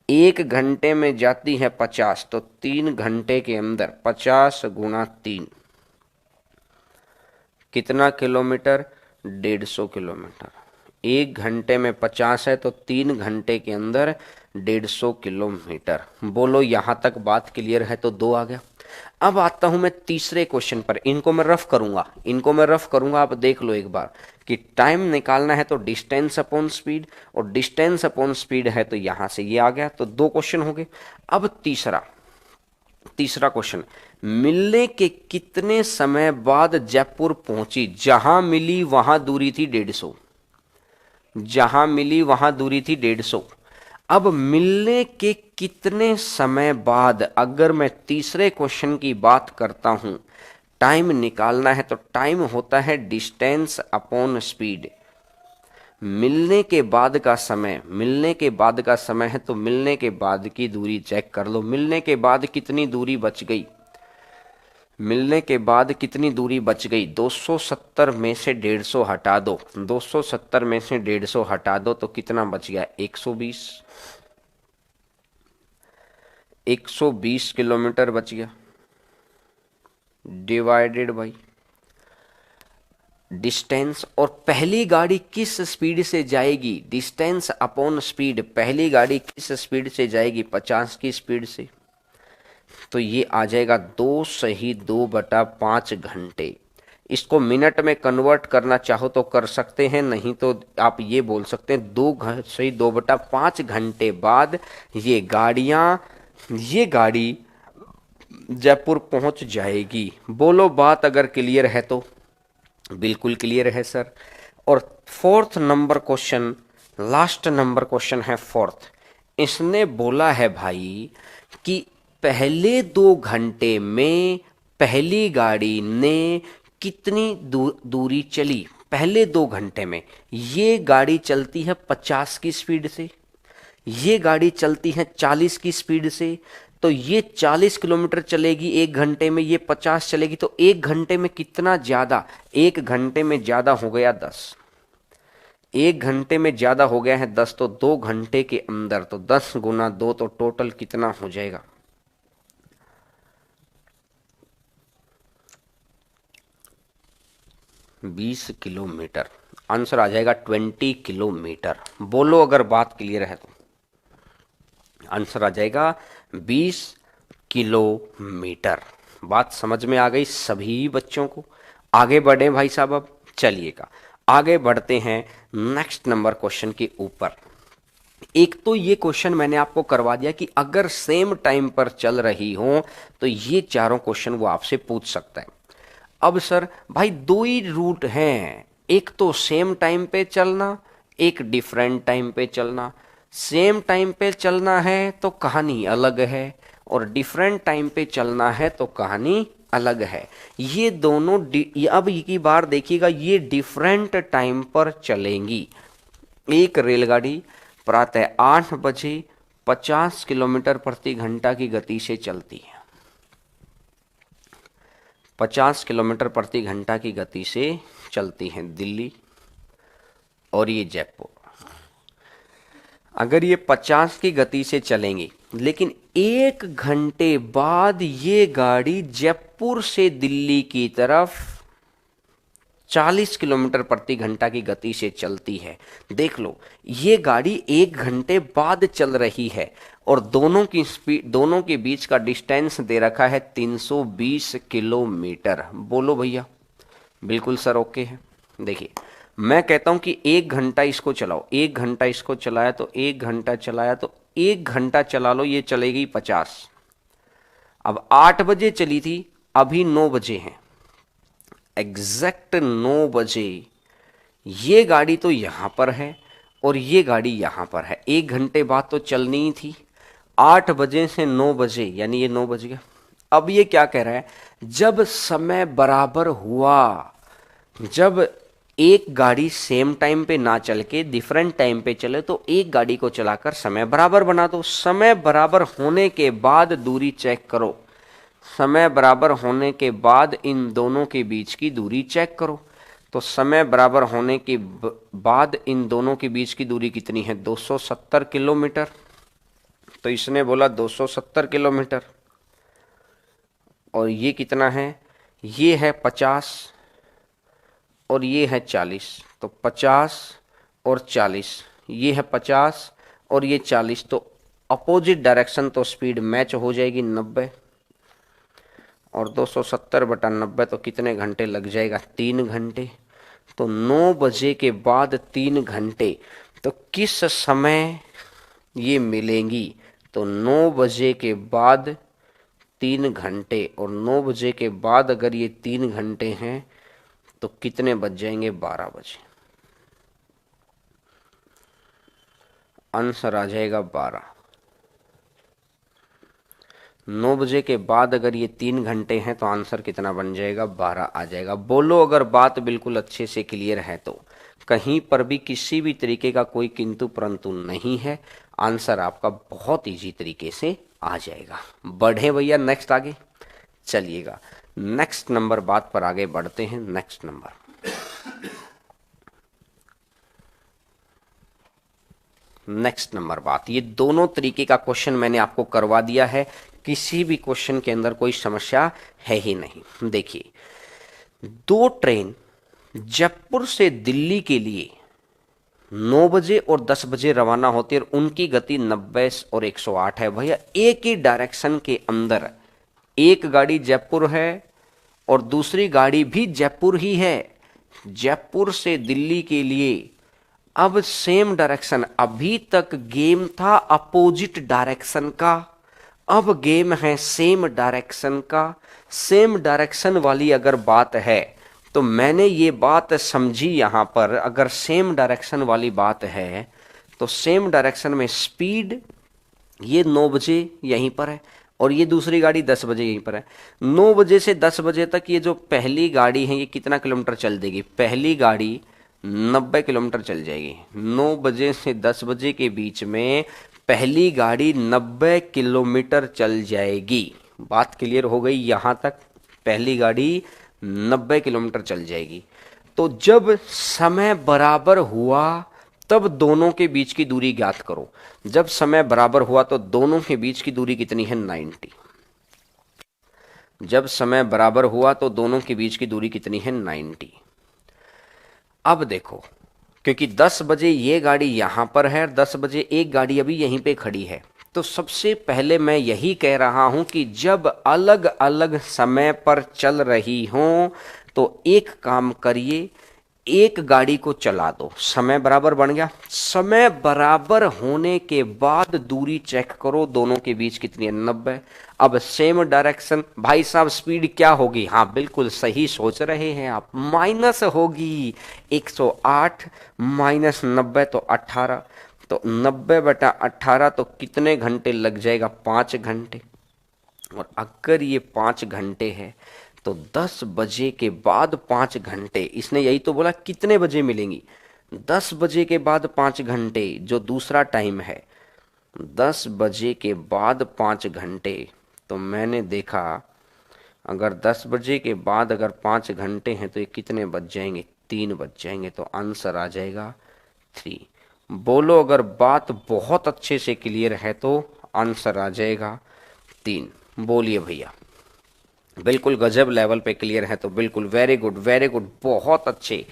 A: 1 घंटे में जाती है 50, तो 3 घंटे के अंदर 50 गुणा 3 कितना किलोमीटर, 150 किलोमीटर। 1 घंटे में 50 है तो 3 घंटे के अंदर 150 किलोमीटर। बोलो यहां तक बात क्लियर है? तो 2 आ गया। अब आता हूं मैं तीसरे क्वेश्चन पर, इनको मैं रफ करूंगा, आप देख लो एक बार कि टाइम निकालना है तो डिस्टेंस अपॉन स्पीड, और डिस्टेंस अपॉन स्पीड है तो यहां से ये आ गया। तो 2 क्वेश्चन हो गए। अब तीसरा क्वेश्चन, मिलने के कितने समय बाद जयपुर पहुंची। जहां मिली वहां दूरी थी 150, जहां मिली वहां दूरी थी 150। अब मिलने के कितने समय बाद, अगर मैं तीसरे क्वेश्चन की बात करता हूं, टाइम निकालना है तो टाइम होता है डिस्टेंस अपॉन स्पीड। मिलने के बाद का समय है तो मिलने के बाद की दूरी चेक कर लो। मिलने के बाद कितनी दूरी बच गई, 270 में से 150 हटा दो, 270 में से 150 हटा दो तो कितना बच गया, 120। 120 किलोमीटर बच गया, डिवाइडेड बाई डिस्टेंस। और पहली गाड़ी किस स्पीड से जाएगी, डिस्टेंस अपॉन स्पीड। पहली गाड़ी किस स्पीड से जाएगी, 50 की स्पीड से। तो ये आ जाएगा 2 सही 2/5 घंटे। इसको मिनट में कन्वर्ट करना चाहो तो कर सकते हैं, नहीं तो आप ये बोल सकते हैं 2 सही 2/5 घंटे बाद ये गाड़ी जयपुर पहुंच जाएगी। बोलो बात अगर क्लियर है तो? बिल्कुल क्लियर है सर। और 4th number question, last number question है 4th। इसने बोला है भाई कि पहले 2 घंटे में पहली गाड़ी ने कितनी दूरी चली? पहले 2 घंटे में ये गाड़ी चलती है 50 की स्पीड से, ये गाड़ी चलती है 40 की स्पीड से, तो ये 40 किलोमीटर चलेगी 1 घंटे में, ये 50 चलेगी, तो 1 घंटे में कितना ज्यादा? 1 घंटे में ज्यादा हो गया 10, 1 घंटे में ज्यादा हो गया है 10, तो 2 घंटे के अंदर, तो 10 गुना 2, तो टोटल कितना हो जाएगा? 20 किलोमीटर। आंसर आ जाएगा 20 किलोमीटर। बोलो अगर बात क्लियर है तो। आंसर आ जाएगा 20 किलोमीटर। बात समझ में आ गई सभी बच्चों को? आगे बढ़े भाई साहब, अब चलिएगा आगे बढ़ते हैं नेक्स्ट नंबर क्वेश्चन के ऊपर। एक तो ये क्वेश्चन मैंने आपको करवा दिया कि अगर सेम टाइम पर चल रही हो तो ये चारों क्वेश्चन वो आपसे पूछ सकता है। अब सर भाई 2 ही रूट हैं, एक तो सेम टाइम पे चलना, एक डिफरेंट टाइम पे चलना। सेम टाइम पे चलना है तो कहानी अलग है, और डिफरेंट टाइम पे चलना है तो कहानी अलग है। ये दोनों अब की बार देखिएगा, ये डिफरेंट टाइम पर चलेंगी। एक रेलगाड़ी प्रातः 8 बजे 50 किलोमीटर प्रति घंटा की गति से चलती है, 50 किलोमीटर प्रति घंटा की गति से चलती है दिल्ली और ये जयपुर। अगर ये 50 की गति से चलेंगी, लेकिन 1 घंटे बाद ये गाड़ी जयपुर से दिल्ली की तरफ 40 किलोमीटर प्रति घंटा की गति से चलती है। देख लो, ये गाड़ी 1 घंटे बाद चल रही है और दोनों की स्पीड, दोनों के बीच का डिस्टेंस दे रखा है 320 किलोमीटर। बोलो भैया, बिल्कुल सर ओके है। देखिए मैं कहता हूं कि 1 घंटा इसको चलाओ, 1 घंटा इसको चलाया तो 1 घंटा चलाया तो 1 घंटा चला लो, ये चलेगी 50। अब 8 बजे चली थी, अभी 9 बजे हैं, एग्जैक्ट 9 बजे ये गाड़ी तो यहां पर है और ये गाड़ी यहां पर है। 1 घंटे बाद तो चलनी ही थी। 8 बजे से 9 बजे यानी ये 9 बज गया। अब ये क्या कह रहा है, जब समय बराबर हुआ, जब एक गाड़ी सेम टाइम पे ना चल के डिफरेंट टाइम पे चले तो एक गाड़ी को चलाकर समय बराबर बना दो। समय बराबर होने के बाद दूरी चेक करो, समय बराबर होने के बाद इन दोनों के बीच की दूरी चेक करो। तो समय बराबर होने के बाद इन दोनों के बीच की दूरी कितनी है? 270 किलोमीटर। तो इसने बोला 270 किलोमीटर, और ये कितना है? ये है 50 और ये है 40। तो 50 और 40, ये है 50 और ये 40, तो अपोजिट डायरेक्शन, तो स्पीड मैच हो जाएगी 90। और 270 बटा 90 तो कितने घंटे लग जाएगा? 3 घंटे। तो 9 बजे के बाद 3 घंटे, तो किस समय ये मिलेंगी? तो 9 बजे के बाद 3 घंटे, और 9 बजे के बाद अगर ये 3 घंटे हैं तो कितने बज जाएंगे? 12 बजे। आंसर आ जाएगा 12। 9 बजे के बाद अगर ये 3 घंटे हैं तो आंसर कितना बन जाएगा? 12 आ जाएगा। बोलो अगर बात बिल्कुल अच्छे से क्लियर है तो। कहीं पर भी किसी भी तरीके का कोई किंतु परंतु नहीं है, आंसर आपका बहुत इजी तरीके से आ जाएगा। बढ़े भैया नेक्स्ट आगे चलिएगा, नेक्स्ट नंबर बात पर आगे बढ़ते हैं। नेक्स्ट नंबर बात, ये दोनों तरीके का क्वेश्चन मैंने आपको करवा दिया है, किसी भी क्वेश्चन के अंदर कोई समस्या है ही नहीं। देखिए, 2 ट्रेन जयपुर से दिल्ली के लिए 9 बजे और 10 बजे रवाना होती है और उनकी गति 90 और 108 है। भैया एक ही डायरेक्शन के अंदर एक गाड़ी जयपुर है और दूसरी गाड़ी भी जयपुर ही है, जयपुर से दिल्ली के लिए। अब सेम डायरेक्शन, अभी तक गेम था अपोजिट डायरेक्शन का, अब गेम है सेम डायरेक्शन का। सेम डायरेक्शन वाली अगर बात है तो मैंने ये बात समझी यहां पर, अगर सेम डायरेक्शन वाली बात है तो सेम डायरेक्शन में स्पीड, ये 9 बजे यहीं पर है और ये दूसरी गाड़ी 10 बजे यहीं पर है। 9 बजे से 10 बजे तक ये जो पहली गाड़ी है ये कितना किलोमीटर चल देगी? पहली गाड़ी 90 किलोमीटर चल जाएगी। 9 बजे से 10 बजे के बीच में पहली गाड़ी 90 किलोमीटर चल जाएगी। बात क्लियर हो गई यहां तक? पहली गाड़ी 90 किलोमीटर चल जाएगी। तो जब समय बराबर हुआ तब दोनों के बीच की दूरी ज्ञात करो। जब समय बराबर हुआ तो दोनों के बीच की दूरी कितनी है? 90। जब समय बराबर हुआ तो दोनों के बीच की दूरी कितनी है? 90। अब देखो, क्योंकि 10 बजे ये गाड़ी यहां पर है, 10 बजे एक गाड़ी अभी यहीं पे खड़ी है, तो सबसे पहले मैं यही कह रहा हूं कि जब अलग अलग समय पर चल रही हो तो एक काम करिए, एक गाड़ी को चला दो। समय बराबर बन गया। समय बराबर होने के बाद दूरी चेक करो, दोनों के बीच कितनी है? 90। अब सेम डायरेक्शन, भाई साहब स्पीड क्या होगी? हाँ बिल्कुल सही सोच रहे हैं आप, माइनस होगी। 108 माइनस 90 तो 18, तो 90/18 तो कितने घंटे लग जाएगा? 5 घंटे। और अगर ये 5 घंटे है तो 10 बजे के बाद 5 घंटे, इसने यही तो बोला कितने बजे मिलेंगी? 10 बजे के बाद 5 घंटे जो दूसरा टाइम है, 10 बजे के बाद 5 घंटे। तो मैंने देखा अगर 10 बजे के बाद अगर 5 घंटे हैं तो ये कितने बज जाएंगे? 3 बज जाएंगे। तो आंसर आ जाएगा 3। बोलो अगर बात बहुत अच्छे से क्लियर है तो आंसर आ जाएगा 3। बोलिए भैया। बिल्कुल गजब लेवल पे क्लियर है तो बिल्कुल वेरी गुड, वेरी गुड, बहुत अच्छे,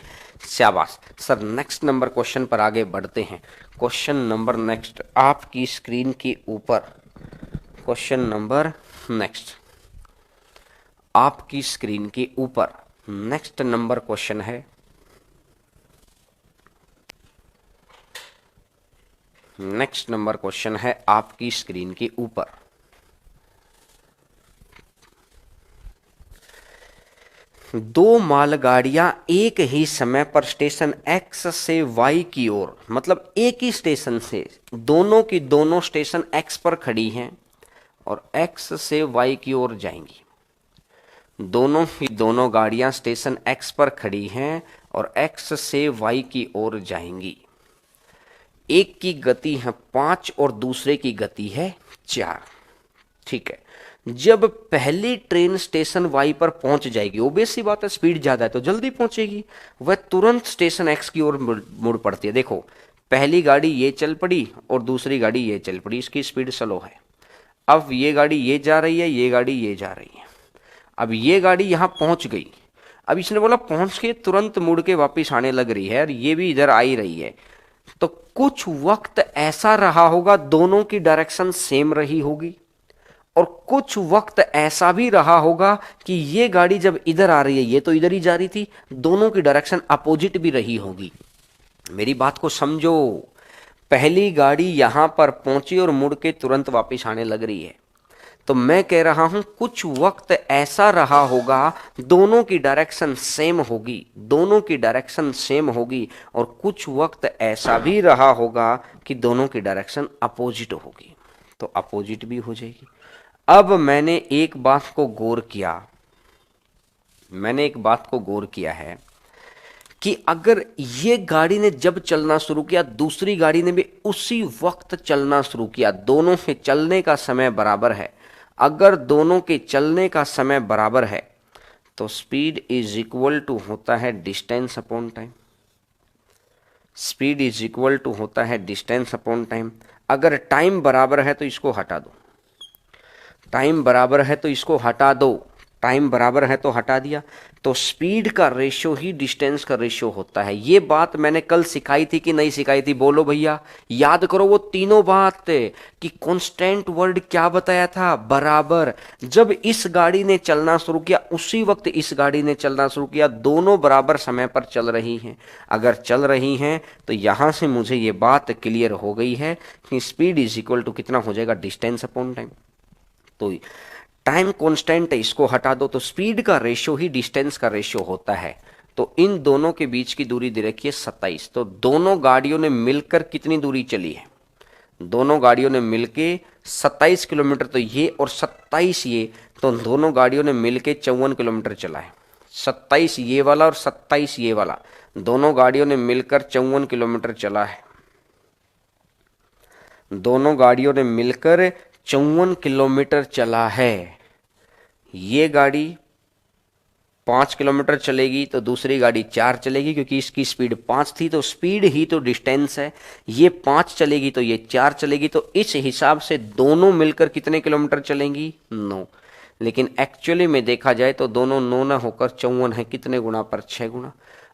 A: शाबाश सर। नेक्स्ट नंबर क्वेश्चन पर आगे बढ़ते हैं। क्वेश्चन नंबर नेक्स्ट आपकी स्क्रीन के ऊपर, क्वेश्चन नंबर नेक्स्ट आपकी स्क्रीन के ऊपर नेक्स्ट नंबर क्वेश्चन है, नेक्स्ट नंबर क्वेश्चन है आपकी स्क्रीन के ऊपर। दो मालगाड़ियां एक ही समय पर स्टेशन एक्स से वाई की ओर, मतलब एक ही स्टेशन से दोनों की दोनों स्टेशन एक्स पर खड़ी हैं और एक्स से वाई की ओर जाएंगी। दोनों की दोनों गाड़ियां स्टेशन एक्स पर खड़ी हैं और एक्स से वाई की ओर जाएंगी। एक की गति है 5 और दूसरे की गति है 4। ठीक है। जब पहली ट्रेन स्टेशन वाई पर पहुंच जाएगी, ओबियस सी बात है स्पीड ज्यादा है तो जल्दी पहुंचेगी, वह तुरंत स्टेशन एक्स की ओर मुड़ पड़ती है। देखो पहली गाड़ी ये चल पड़ी और दूसरी गाड़ी ये चल पड़ी, इसकी स्पीड स्लो है। अब ये गाड़ी ये जा रही है, ये गाड़ी ये जा रही है। अब ये गाड़ी यहां पहुंच गई, अब इसने बोला पहुंच के तुरंत मुड़ के वापिस आने लग रही है और ये भी इधर आ ही रही है। तो कुछ वक्त ऐसा रहा होगा दोनों की डायरेक्शन सेम रही होगी और कुछ वक्त ऐसा भी रहा होगा कि ये गाड़ी जब इधर आ रही है ये तो इधर ही जा रही थी, दोनों की डायरेक्शन अपोजिट भी रही होगी। मेरी बात को समझो, पहली गाड़ी यहां पर पहुंची और मुड़ के तुरंत वापस आने लग रही है, तो मैं कह रहा हूं कुछ वक्त ऐसा रहा होगा दोनों की डायरेक्शन सेम होगी, दोनों की डायरेक्शन सेम होगी, और कुछ वक्त ऐसा भी रहा होगा कि दोनों की डायरेक्शन अपोजिट होगी, तो अपोजिट भी हो जाएगी। अब मैंने एक बात को गौर किया, मैंने एक बात को गौर किया है कि अगर ये गाड़ी ने जब चलना शुरू किया दूसरी गाड़ी ने भी उसी वक्त चलना शुरू किया, दोनों के चलने का समय बराबर है, अगर दोनों के चलने का समय बराबर है तो स्पीड इज इक्वल टू होता है distance upon time. Speed is equal to होता है डिस्टेंस अपॉन टाइम। अगर टाइम बराबर है तो इसको हटा दो, टाइम बराबर है तो इसको हटा दो, टाइम बराबर है तो हटा दिया, तो स्पीड का रेशियो ही डिस्टेंस का रेशियो होता है। ये बात मैंने कल सिखाई थी कि नहीं सिखाई थी? बोलो भैया, याद करो वो तीनों बात कि कांस्टेंट वर्ड क्या बताया था? बराबर। जब इस गाड़ी ने चलना शुरू किया उसी वक्त इस गाड़ी ने चलना शुरू किया, दोनों बराबर समय पर चल रही हैं। अगर चल रही हैं तो यहां से मुझे ये बात क्लियर हो गई है कि स्पीड इज इक्वल टू कितना हो जाएगा? Distance upon time. तो टाइम कांस्टेंट है, इसको हटा दो, तो स्पीड का रेशियो ही डिस्टेंस का रेशियो होता है। तो इन दोनों के बीच की दूरी दे रखी है 27। तो दोनों गाड़ियों ने मिलकर कितनी दूरी चली है? दोनों गाड़ियों ने मिलकर 27 किलोमीटर तो ये और 27 ये, तो दोनों गाड़ियों ने मिलके 54 किलोमीटर चला है। 27 ये वाला और 27 ये वाला, दोनों गाड़ियों ने मिलकर 54 किलोमीटर चला है। दोनों गाड़ियों ने मिलकर 54 किलोमीटर चला है। ये गाड़ी 5 किलोमीटर चलेगी तो दूसरी गाड़ी 4 चलेगी, क्योंकि इसकी स्पीड 5 थी, तो स्पीड ही तो डिस्टेंस है। ये 5 चलेगी तो ये 4 चलेगी, तो इस हिसाब से दोनों मिलकर कितने किलोमीटर चलेंगी? 9। लेकिन एक्चुअली में देखा जाए तो दोनों 9 ना होकर 54 है। कितने गुना पर? 6 गुना।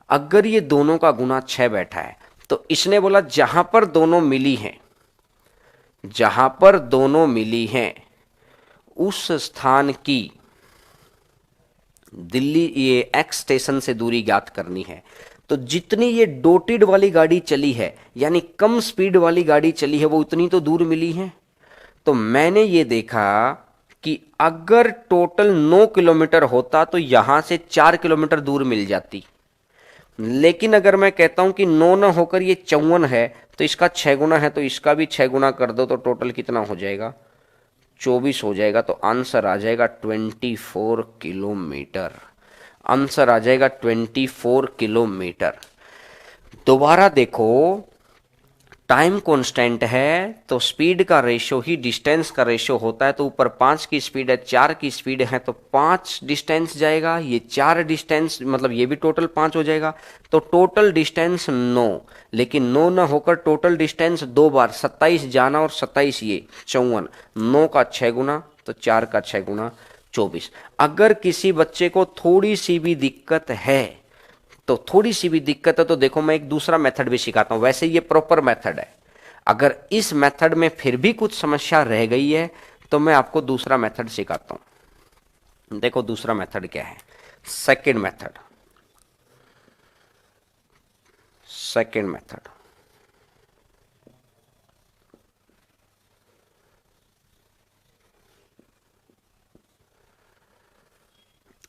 A: अगर ये दोनों का गुना 6 बैठा है तो इसने बोला जहां पर दोनों मिली हैं, जहां पर दोनों मिली हैं उस स्थान की दिल्ली ये एक्स स्टेशन से दूरी ज्ञात करनी है। तो जितनी ये डोटेड वाली गाड़ी चली है, यानी कम स्पीड वाली गाड़ी चली है, वो उतनी तो दूर मिली है। तो मैंने ये देखा कि अगर टोटल 9 किलोमीटर होता तो यहां से 4 किलोमीटर दूर मिल जाती। लेकिन अगर मैं कहता हूं कि 9 ना होकर ये 54 है, तो इसका 6 गुना है, तो इसका भी 6 गुना कर दो, तो टोटल कितना हो जाएगा? 24 हो जाएगा। तो आंसर आ जाएगा 24 किलोमीटर। आंसर आ जाएगा 24 किलोमीटर। दोबारा देखो, टाइम कांस्टेंट है तो स्पीड का रेशो ही डिस्टेंस का रेशो होता है। तो ऊपर 5 की स्पीड है, 4 की स्पीड है, तो 5 डिस्टेंस जाएगा, ये 4 डिस्टेंस, मतलब ये भी टोटल 5 हो जाएगा। तो टोटल डिस्टेंस 9, लेकिन 9 ना होकर टोटल डिस्टेंस 2 बार 27 जाना और 27 ये 54। 9 का 6 गुना तो 4 का 6 गुना 24। अगर किसी बच्चे को थोड़ी सी भी दिक्कत है, तो थोड़ी सी भी दिक्कत है तो देखो मैं एक दूसरा मेथड भी सिखाता हूं। वैसे ये प्रॉपर मेथड है। अगर इस मेथड में फिर भी कुछ समस्या रह गई है तो मैं आपको दूसरा मेथड सिखाता हूं। देखो दूसरा मेथड क्या है? Second method. सेकंड मेथड,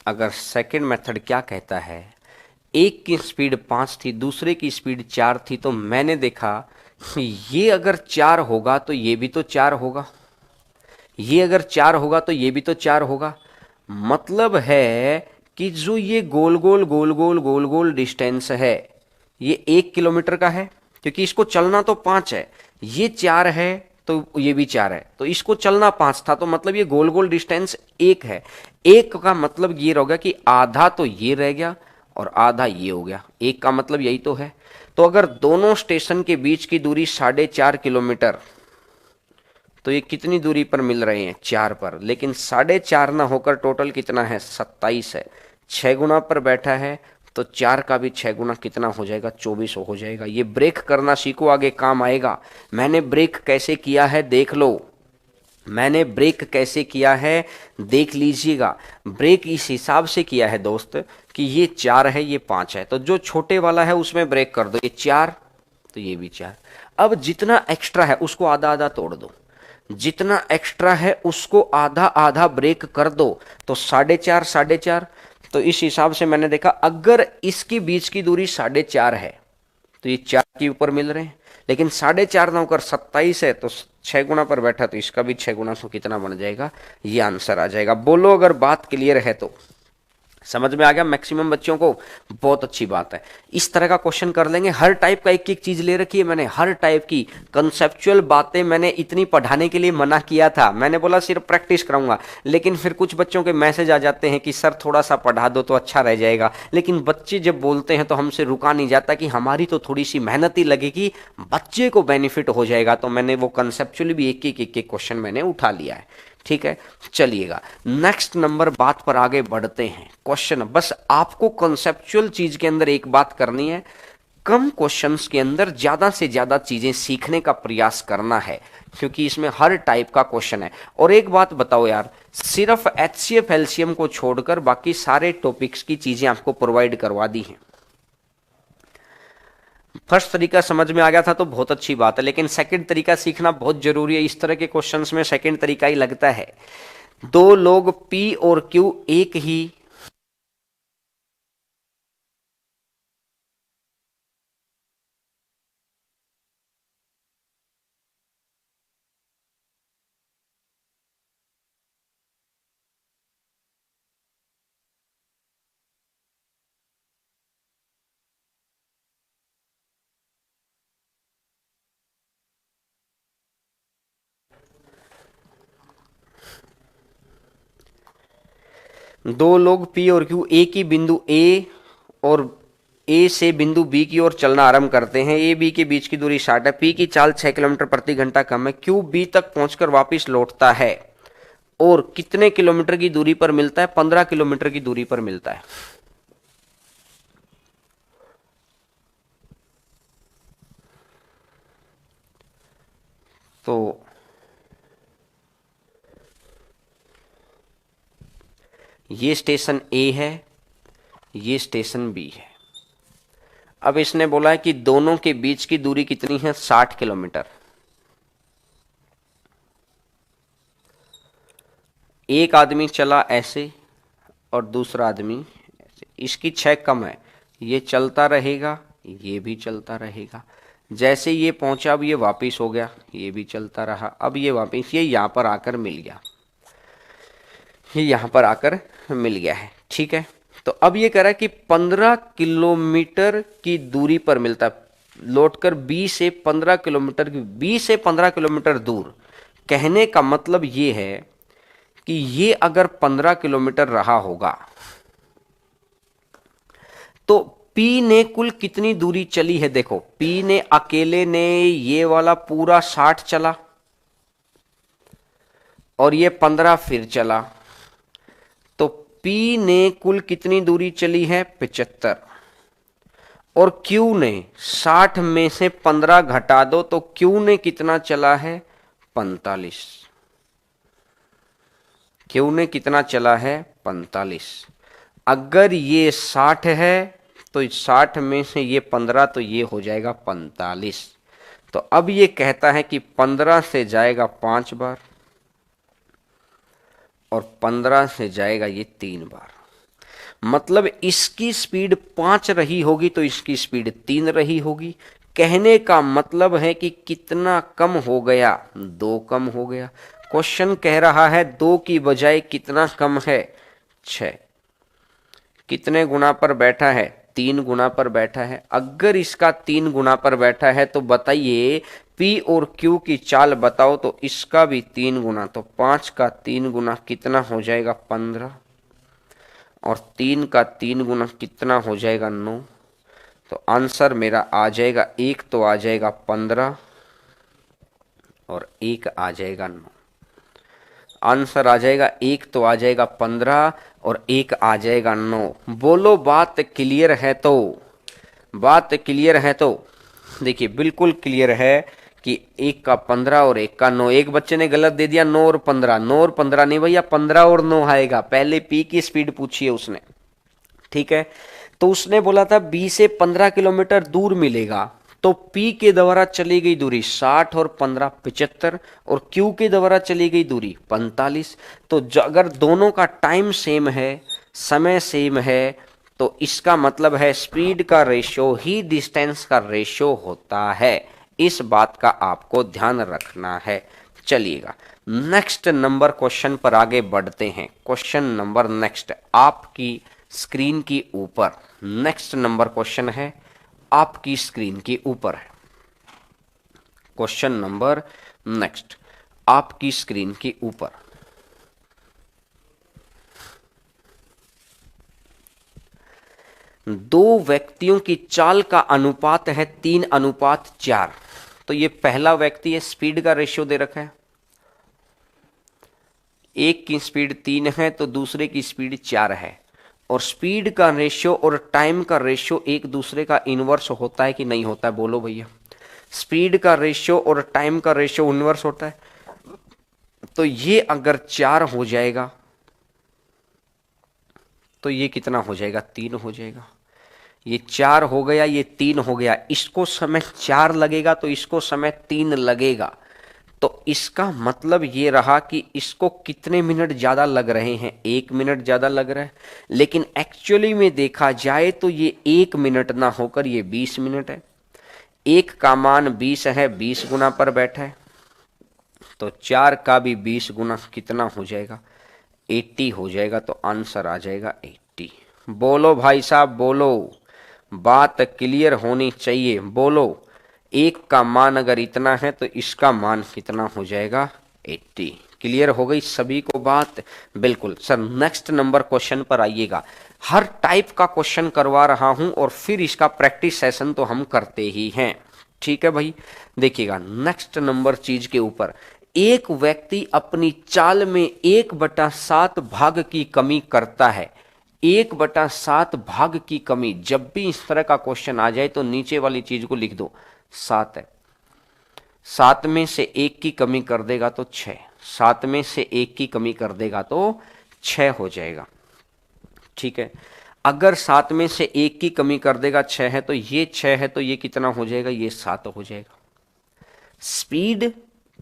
A: अगर सेकंड मेथड क्या कहता है, एक की स्पीड 5 थी, दूसरे की स्पीड 4 थी, तो मैंने देखा ये अगर 4 होगा तो ये भी तो 4 होगा, ये अगर 4 होगा तो ये भी तो 4 होगा। मतलब है कि जो ये गोल गोल गोल गोल गोल गोल डिस्टेंस है, ये 1 किलोमीटर का है, क्योंकि इसको चलना तो 5 है। ये 4 है तो ये भी 4 है, तो इसको चलना 5 था, तो मतलब ये गोल गोल डिस्टेंस 1 है। 1 का मतलब ये रह गया कि आधा तो ये रह गया और आधा ये हो गया। 1 का मतलब यही तो है। तो अगर दोनों स्टेशन के बीच की दूरी 4.5 किलोमीटर, तो ये कितनी दूरी पर मिल रहे हैं? 4 पर। लेकिन 4.5 ना होकर टोटल कितना है? 27 है। 6 गुना पर बैठा है, तो 4 का भी 6 गुना कितना हो जाएगा? 24 हो जाएगा। ये ब्रेक करना सीखो, आगे काम आएगा। मैंने ब्रेक कैसे किया है देख लो। मैंने ब्रेक कैसे किया है देख लीजिएगा। ब्रेक इस हिसाब से किया है दोस्त कि ये 4 है, ये 5 है, तो जो छोटे वाला है उसमें ब्रेक कर दो। ये 4 तो ये भी 4। अब जितना एक्स्ट्रा है उसको आधा आधा तोड़ दो। जितना एक्स्ट्रा है उसको आधा आधा ब्रेक कर दो, तो 4.5 4.5। तो इस हिसाब से मैंने देखा अगर इसकी बीच की दूरी 4.5 है तो ये 4 के ऊपर मिल रहे हैं। लेकिन 4.5 ना होकर 27 है, तो 6 गुना पर बैठा, तो इसका भी 6 गुना, तो कितना बन जाएगा? ये आंसर आ जाएगा। बोलो अगर बात क्लियर है तो। समझ में आ गया मैक्सिमम बच्चों को? बहुत अच्छी बात है। इस तरह का क्वेश्चन कर लेंगे। हर टाइप का एक एक चीज ले रखी है मैंने, हर टाइप की कंसेप्चुअल बातें मैंने इतनी पढ़ाने के लिए मना किया था। मैंने बोला सिर्फ प्रैक्टिस कराऊंगा, लेकिन फिर कुछ बच्चों के मैसेज आ जाते हैं कि सर थोड़ा सा पढ़ा दो तो अच्छा रह जाएगा। लेकिन बच्चे जब बोलते हैं तो हमसे रुका नहीं जाता कि हमारी तो थोड़ी सी मेहनत ही लगेगी, बच्चे को बेनिफिट हो जाएगा। तो मैंने वो कंसेप्चुअली भी एक एक क्वेश्चन मैंने उठा लिया है। ठीक है, चलिएगा नेक्स्ट नंबर बात पर आगे बढ़ते हैं। क्वेश्चन, बस आपको कॉन्सेप्चुअल चीज के अंदर एक बात करनी है, कम क्वेश्चंस के अंदर ज्यादा से ज्यादा चीजें सीखने का प्रयास करना है, क्योंकि इसमें हर टाइप का क्वेश्चन है। और एक बात बताओ यार, सिर्फ एचसीएफ एलसीएम को छोड़कर बाकी सारे टॉपिक्स की चीजें आपको प्रोवाइड करवा दी हैं। फर्स्ट तरीका समझ में आ गया था तो बहुत अच्छी बात है, लेकिन सेकंड तरीका सीखना बहुत जरूरी है। इस तरह के क्वेश्चंस में सेकंड तरीका ही लगता है। दो लोग पी और क्यू एक ही दो लोग पी और क्यू एक ही बिंदु ए और ए से बिंदु बी की ओर चलना आरंभ करते हैं। ए बी के बीच की दूरी 60 है। पी की चाल 6 किलोमीटर प्रति घंटा कम है। क्यू बी तक पहुंचकर वापस लौटता है और कितने किलोमीटर की दूरी पर मिलता है? 15 किलोमीटर की दूरी पर मिलता है। तो ये स्टेशन ए है, ये स्टेशन बी है। अब इसने बोला है कि दोनों के बीच की दूरी कितनी है? 60 किलोमीटर। एक आदमी चला ऐसे और दूसरा आदमी ऐसे, इसकी 6 कम है, ये चलता रहेगा, ये भी चलता रहेगा। जैसे ये पहुंचा, अब ये वापिस हो गया, ये भी चलता रहा, अब ये वापिस, ये यहां पर आकर मिल गया, ये यहां पर आकर मिल गया है। ठीक है, तो अब ये कह रहा है कि 15 किलोमीटर की दूरी पर मिलता है, लौटकर 20 से 15 किलोमीटर, 20 से 15 किलोमीटर दूर। कहने का मतलब ये है कि ये अगर 15 किलोमीटर रहा होगा तो P ने कुल कितनी दूरी चली है? देखो, P ने अकेले ने ये वाला पूरा 60 चला और ये 15 फिर चला, तो P ने कुल कितनी दूरी चली है? 75। और Q ने 60 में से 15 घटा दो तो Q ने कितना चला है? 45। Q ने कितना चला है? 45। अगर ये 60 है तो 60 में से ये 15, तो ये हो जाएगा 45। तो अब ये कहता है कि 15 से जाएगा 5 बार और 15 से जाएगा ये 3 बार। मतलब इसकी स्पीड 5 रही होगी तो इसकी स्पीड 3 रही होगी। कहने का मतलब है कि कितना कम हो गया? 2 कम हो गया। क्वेश्चन कह रहा है 2 की बजाय कितना कम है? 6। कितने गुना पर बैठा है? 3 गुना पर बैठा है। अगर इसका 3 गुना पर बैठा है तो बताइए P और Q की चाल बताओ, तो इसका भी 3 गुना, तो 5 का 3 गुना कितना हो जाएगा? 15। और 3 का 3 गुना कितना हो जाएगा? 9। तो आंसर मेरा आ जाएगा, एक तो आ जाएगा 15 और एक आ जाएगा 9। आंसर आ जाएगा, एक तो आ जाएगा 15 और एक आ जाएगा 9। बोलो बात क्लियर है? तो बात क्लियर है? तो देखिए बिल्कुल क्लियर है कि एक का 15 और एक का 9। एक बच्चे ने गलत दे दिया 9 और 15। 9 और 15 नहीं भैया, 15 और 9 आएगा। पहले P की स्पीड पूछी है उसने, ठीक है। तो उसने बोला था 20 से 15 किलोमीटर दूर मिलेगा, तो P के द्वारा चली गई दूरी 60 और 15 75 और Q के द्वारा चली गई दूरी 45। तो अगर दोनों का टाइम सेम है, समय सेम है, तो इसका मतलब है स्पीड का रेशियो ही डिस्टेंस का रेशियो होता है। इस बात का आपको ध्यान रखना है। चलिएगा नेक्स्ट नंबर क्वेश्चन पर आगे बढ़ते हैं। क्वेश्चन नंबर नेक्स्ट आपकी स्क्रीन की ऊपर, नेक्स्ट नंबर क्वेश्चन है आपकी स्क्रीन के ऊपर है। क्वेश्चन नंबर नेक्स्ट आपकी स्क्रीन के ऊपर, दो व्यक्तियों की चाल का अनुपात है 3:4। तो ये पहला व्यक्ति है, स्पीड का रेशियो दे रखा है, एक की स्पीड 3 है तो दूसरे की स्पीड 4 है। और स्पीड का रेशियो और टाइम का रेशियो एक दूसरे का इनवर्स होता है कि नहीं होता है? बोलो भैया, स्पीड का रेशियो और टाइम का रेशियो इनवर्स होता है। तो ये अगर 4 हो जाएगा तो ये कितना हो जाएगा? 3 हो जाएगा। ये 4 हो गया, ये 3 हो गया। इसको समय 4 लगेगा तो इसको समय 3 लगेगा। तो इसका मतलब ये रहा कि इसको कितने मिनट ज्यादा लग रहे हैं? 1 मिनट ज्यादा लग रहा है। लेकिन एक्चुअली में देखा जाए तो ये 1 मिनट ना होकर ये 20 मिनट है। 1 का मान 20 है, 20 गुना पर बैठा है, तो 4 का भी 20 गुना कितना हो जाएगा? 80 हो जाएगा। तो आंसर आ जाएगा 80। बोलो भाई साहब, बोलो, बात क्लियर होनी चाहिए। बोलो, 1 का मान अगर इतना है तो इसका मान कितना हो जाएगा? 80। क्लियर हो गई सभी को बात? बिल्कुल सर। नेक्स्ट नंबर क्वेश्चन पर आइएगा। हर टाइप का क्वेश्चन करवा रहा हूं और फिर इसका प्रैक्टिस सेशन तो हम करते ही हैं, ठीक है भाई। देखिएगा नेक्स्ट नंबर चीज के ऊपर, एक व्यक्ति अपनी चाल में 1/7 भाग की कमी करता है। 1/7 भाग की कमी, जब भी इस तरह का क्वेश्चन आ जाए तो नीचे वाली चीज को लिख दो। 7 है, 7 में से 1 की कमी कर देगा तो 6, 7 में से 1 की कमी कर देगा तो 6 हो जाएगा, ठीक है। अगर 7 में से 1 की कमी कर देगा 6 है, तो ये 6 है, तो ये कितना हो जाएगा? ये 7 हो जाएगा। स्पीड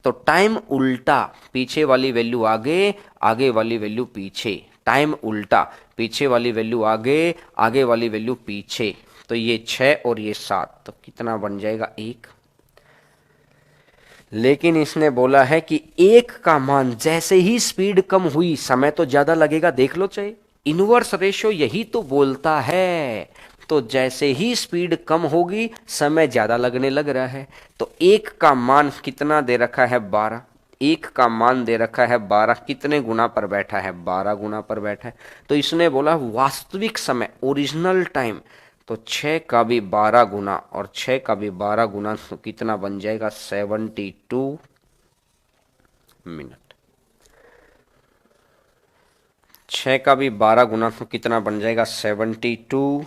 A: तो टाइम उल्टा, पीछे वाली वैल्यू आगे, आगे वाली वैल्यू पीछे। टाइम उल्टा, पीछे वाली वैल्यू आगे, आगे वाली वैल्यू पीछे। तो ये 6 और ये 7, तो कितना बन जाएगा? 1। लेकिन इसने बोला है कि 1 का मान जैसे ही स्पीड कम हुई, समय तो ज्यादा लगेगा। देख लो, चाहे इनवर्स रेशियो यही तो बोलता है। तो जैसे ही स्पीड कम होगी, समय ज्यादा लगने लग रहा है। तो 1 का मान कितना दे रखा है? 12। 1 का मान दे रखा है 12। कितने गुना पर बैठा है? 12 गुना पर बैठा है। तो इसने बोला वास्तविक समय, ओरिजिनल टाइम, तो 6 का भी 12 गुना और 6 का भी 12 गुना, तो कितना बन जाएगा? 72 मिनट। 6 का भी 12 गुना, तो कितना बन जाएगा? 72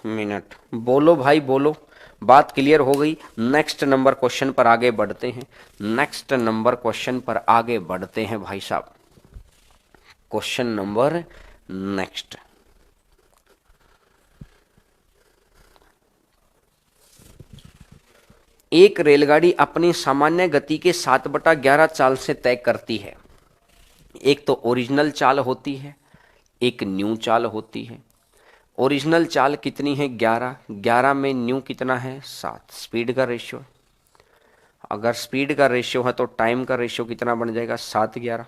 A: मिनट। बोलो भाई बोलो, बात क्लियर हो गई? नेक्स्ट नंबर क्वेश्चन पर आगे बढ़ते हैं। नेक्स्ट नंबर क्वेश्चन पर आगे बढ़ते हैं भाई साहब। क्वेश्चन नंबर नेक्स्ट, एक रेलगाड़ी अपनी सामान्य गति के 7/11 चाल से तय करती है। एक तो ओरिजिनल चाल होती है, एक न्यू चाल होती है। ओरिजिनल चाल कितनी है? 11। 11 में न्यू कितना है? 7। स्पीड का रेशियो, अगर स्पीड का रेशियो है तो टाइम का रेशियो कितना बन जाएगा? 7/11।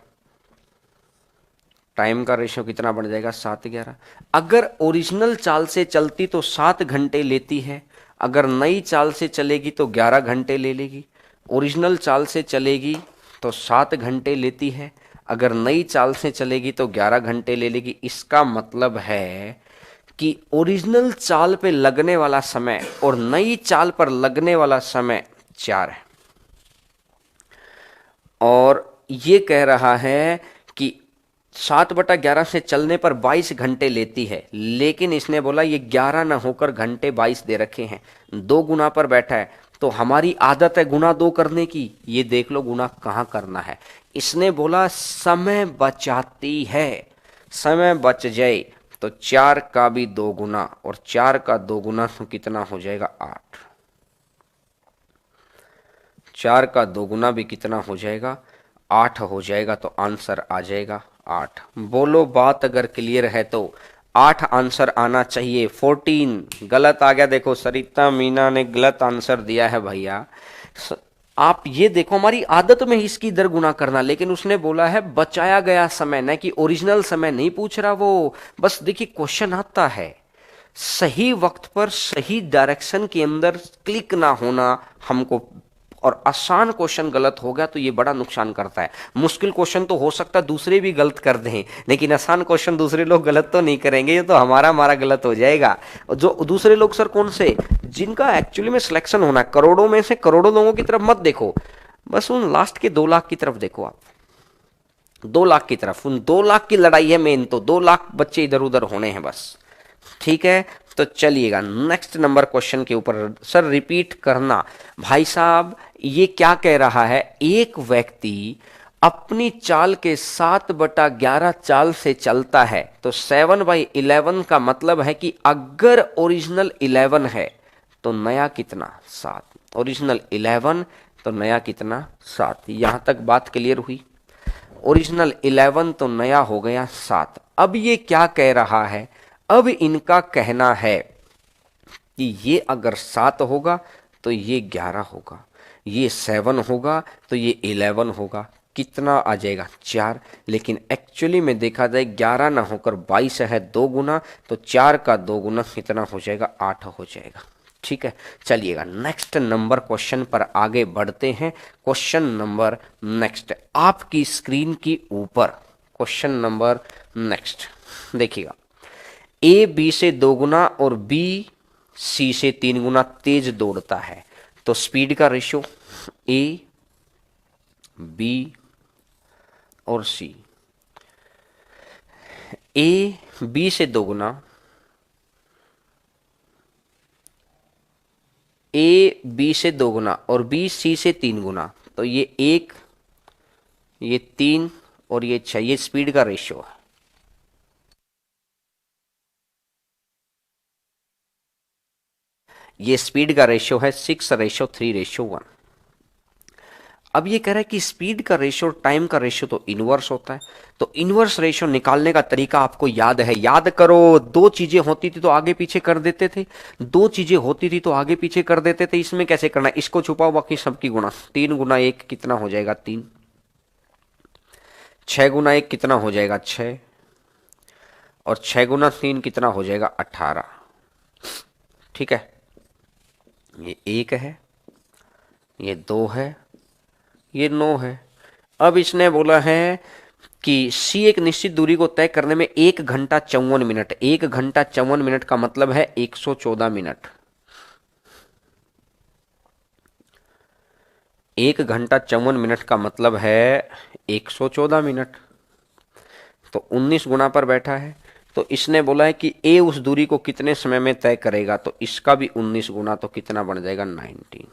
A: टाइम का रेशियो कितना बन जाएगा? 7/11। अगर ओरिजिनल चाल से चलती तो 7 घंटे लेती है, अगर नई चाल से चलेगी तो 11 घंटे ले लेगी। ओरिजिनल चाल से चलेगी तो 7 घंटे लेती है, अगर नई चाल से चलेगी तो 11 घंटे ले लेगी। इसका मतलब है कि ओरिजिनल चाल पे लगने वाला समय और नई चाल पर लगने वाला समय 4 है। और ये कह रहा है कि 7/11 से चलने पर 22 घंटे लेती है, लेकिन इसने बोला ये 11 ना होकर घंटे 22 दे रखे हैं। 2 गुना पर बैठा है, तो हमारी आदत है गुना 2 करने की। ये देख लो गुना कहाँ करना है। इसने बोला समय बचाती है, समय बच जाए तो 4 का भी 2 गुना और 4 का 2 गुना तो कितना हो जाएगा? 8। 4 का 2 गुना भी कितना हो जाएगा? 8 हो जाएगा। तो आंसर आ जाएगा 8। बोलो बात अगर क्लियर है तो 8 आंसर आना चाहिए। 14 गलत आ गया। देखो सरिता मीना ने गलत आंसर दिया है भैया। आप ये देखो, हमारी आदत में इसकी दर गुना करना, लेकिन उसने बोला है बचाया गया समय, न कि ओरिजिनल समय नहीं पूछ रहा वो। बस देखिए क्वेश्चन आता है, सही वक्त पर सही डायरेक्शन के अंदर क्लिक ना होना हमको, और आसान क्वेश्चन गलत हो गया तो ये बड़ा नुकसान करता है। मुश्किल क्वेश्चन तो हो सकता है दूसरे भी गलत कर दें, लेकिन आसान क्वेश्चन दूसरे लोग गलत तो नहीं करेंगे, ये तो हमारा गलत हो जाएगा। जो दूसरे लोग सर कौन से? जिनका एक्चुअली में सिलेक्शन होना, करोड़ों में से करोड़ों लोगों की तरफ मत देखो, बस उन लास्ट के 2 लाख की तरफ देखो। आप 2 लाख की तरफ, उन 2 लाख की लड़ाई है मेन, तो 2 लाख बच्चे इधर उधर होने हैं बस, ठीक है। तो चलिएगा नेक्स्ट नंबर क्वेश्चन के ऊपर सर रिपीट करना। भाई साहब ये क्या कह रहा है? एक व्यक्ति अपनी चाल के 7/11 चाल से चलता है, तो 7/11 का मतलब है कि अगर ओरिजिनल 11 है तो नया कितना? 7। ओरिजिनल 11 तो नया कितना? 7। यहां तक बात क्लियर हुई? ओरिजिनल 11 तो नया हो गया 7। अब ये क्या कह रहा है? अब इनका कहना है कि ये अगर 7 होगा तो ये 11 होगा, ये 7 होगा तो ये 11 होगा। कितना आ जाएगा? 4। लेकिन एक्चुअली में देखा जाए 11 ना होकर 22 है, 2 गुना, तो 4 का 2 गुना कितना हो जाएगा? 8 हो जाएगा। ठीक है, चलिएगा नेक्स्ट नंबर क्वेश्चन पर आगे बढ़ते हैं। क्वेश्चन नंबर नेक्स्ट आपकी स्क्रीन की ऊपर, क्वेश्चन नंबर नेक्स्ट देखिएगा, ए बी से 2 गुना और बी सी से 3 गुना तेज दौड़ता है, तो स्पीड का रेशियो ए बी और सी, ए बी से 2 गुना, ए बी से 2 गुना और बी सी से 3 गुना, तो ये 1, ये 3 और ये 6, ये स्पीड का रेशियो है। ये स्पीड का रेशियो है 6:3:1। अब ये कह रहा है कि स्पीड का रेशियो टाइम का रेशियो तो इनवर्स होता है, तो इनवर्स रेशियो निकालने का तरीका आपको याद है, याद करो। दो चीजें होती थी तो आगे पीछे कर देते थे, दो चीजें होती थी तो आगे पीछे कर देते थे। इसमें कैसे करना है, इसको छुपाओ बाकी सबकी गुणा। 3 गुना 1 कितना हो जाएगा 3, 6 गुना 1 कितना हो जाएगा 6, और 6 गुना 3 कितना हो जाएगा 18। ठीक है, ये 1 है, ये 2 है, ये 9 है। अब इसने बोला है कि सी एक निश्चित दूरी को तय करने में 1 घंटा 54 मिनट, 1 घंटा 54 मिनट का मतलब है 114 मिनट। 1 घंटा 54 मिनट का मतलब है 114 मिनट। तो 19 गुना पर बैठा है, तो इसने बोला है कि ए उस दूरी को कितने समय में तय करेगा, तो इसका भी 19 गुना, तो कितना बन जाएगा 19।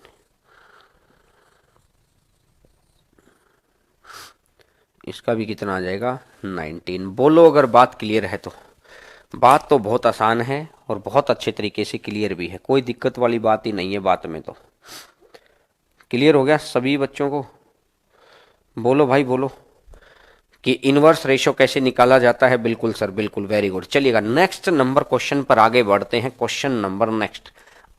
A: इसका भी कितना आ जाएगा 19। बोलो अगर बात क्लियर है तो। बात तो बहुत आसान है और बहुत अच्छे तरीके से क्लियर भी है, कोई दिक्कत वाली बात ही नहीं है बात में। तो क्लियर हो गया सभी बच्चों को? बोलो भाई बोलो कि इनवर्स रेशियो कैसे निकाला जाता है। बिल्कुल सर बिल्कुल, वेरी गुड। चलिएगा नेक्स्ट नंबर क्वेश्चन पर आगे बढ़ते हैं। क्वेश्चन नंबर नेक्स्ट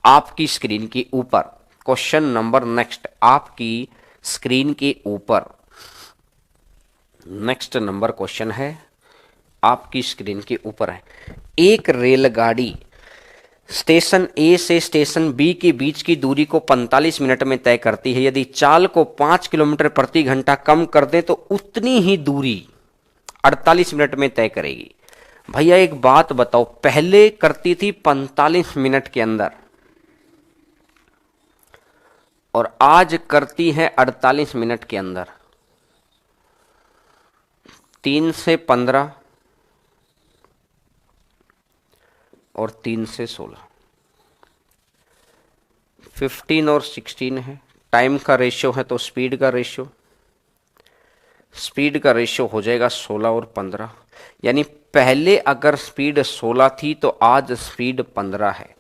A: आपकी स्क्रीन के ऊपर, क्वेश्चन नंबर नेक्स्ट आपकी स्क्रीन के ऊपर नेक्स्ट नंबर क्वेश्चन है, आपकी स्क्रीन के ऊपर है। एक रेलगाड़ी स्टेशन ए से स्टेशन बी के बीच की दूरी को 45 मिनट में तय करती है। यदि चाल को 5 किलोमीटर प्रति घंटा कम कर दें तो उतनी ही दूरी 48 मिनट में तय करेगी। भैया एक बात बताओ, पहले करती थी 45 मिनट के अंदर और आज करती है 48 मिनट के अंदर। 3 से 15 और 3 से 16, 15 और 16 है। टाइम का रेशियो है तो स्पीड का रेशियो, स्पीड का रेशियो हो जाएगा 16 और 15। यानी पहले अगर स्पीड 16 थी तो आज स्पीड 15 है,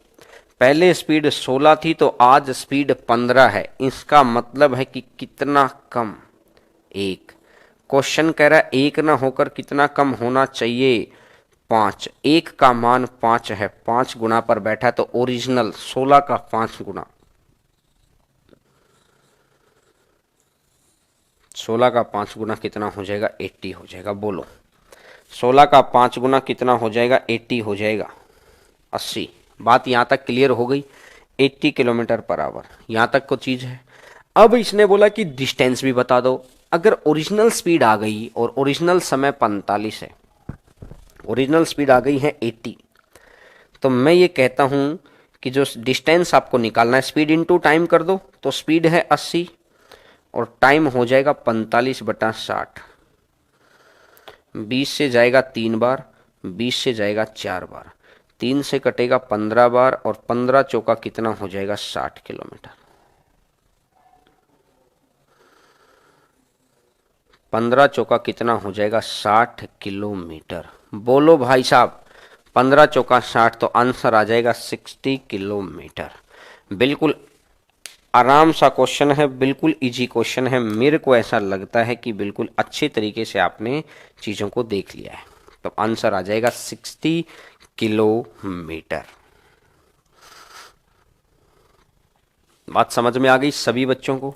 A: पहले स्पीड 16 थी तो आज स्पीड 15 है। इसका मतलब है कि कितना कम, 1। क्वेश्चन कह रहा है 1 ना होकर कितना कम होना चाहिए, 5। 1 का मान 5 है, 5 गुना पर बैठा है, तो ओरिजिनल 16 का 5 गुना, 16 का 5 गुना कितना हो जाएगा 80 हो जाएगा। बोलो 16 का 5 गुना कितना हो जाएगा 80 हो जाएगा 80। बात यहां तक क्लियर हो गई। 80 किलोमीटर पर आवर, यहां तक को चीज है। अब इसने बोला कि डिस्टेंस भी बता दो। अगर ओरिजिनल स्पीड आ गई और ओरिजिनल समय 45 है, ओरिजिनल स्पीड आ गई है 80, तो मैं ये कहता हूं कि जो डिस्टेंस आपको निकालना है, स्पीड इनटू टाइम कर दो, तो स्पीड है 80 और टाइम हो जाएगा 45/60। 20 से जाएगा 3 बार, 20 से जाएगा 4 बार, 3 से कटेगा 15 बार और 15 चौका कितना हो जाएगा 60 किलोमीटर। 15 चौका कितना हो जाएगा 60 किलोमीटर। बोलो भाई साहब 15 चौका 60, तो आंसर आ जाएगा 60 किलोमीटर। बिल्कुल आराम सा क्वेश्चन है, बिल्कुल इजी क्वेश्चन है। मेरे को ऐसा लगता है कि बिल्कुल अच्छे तरीके से आपने चीज़ों को देख लिया है, तो आंसर आ जाएगा 60 किलोमीटर। बात समझ में आ गई सभी बच्चों को?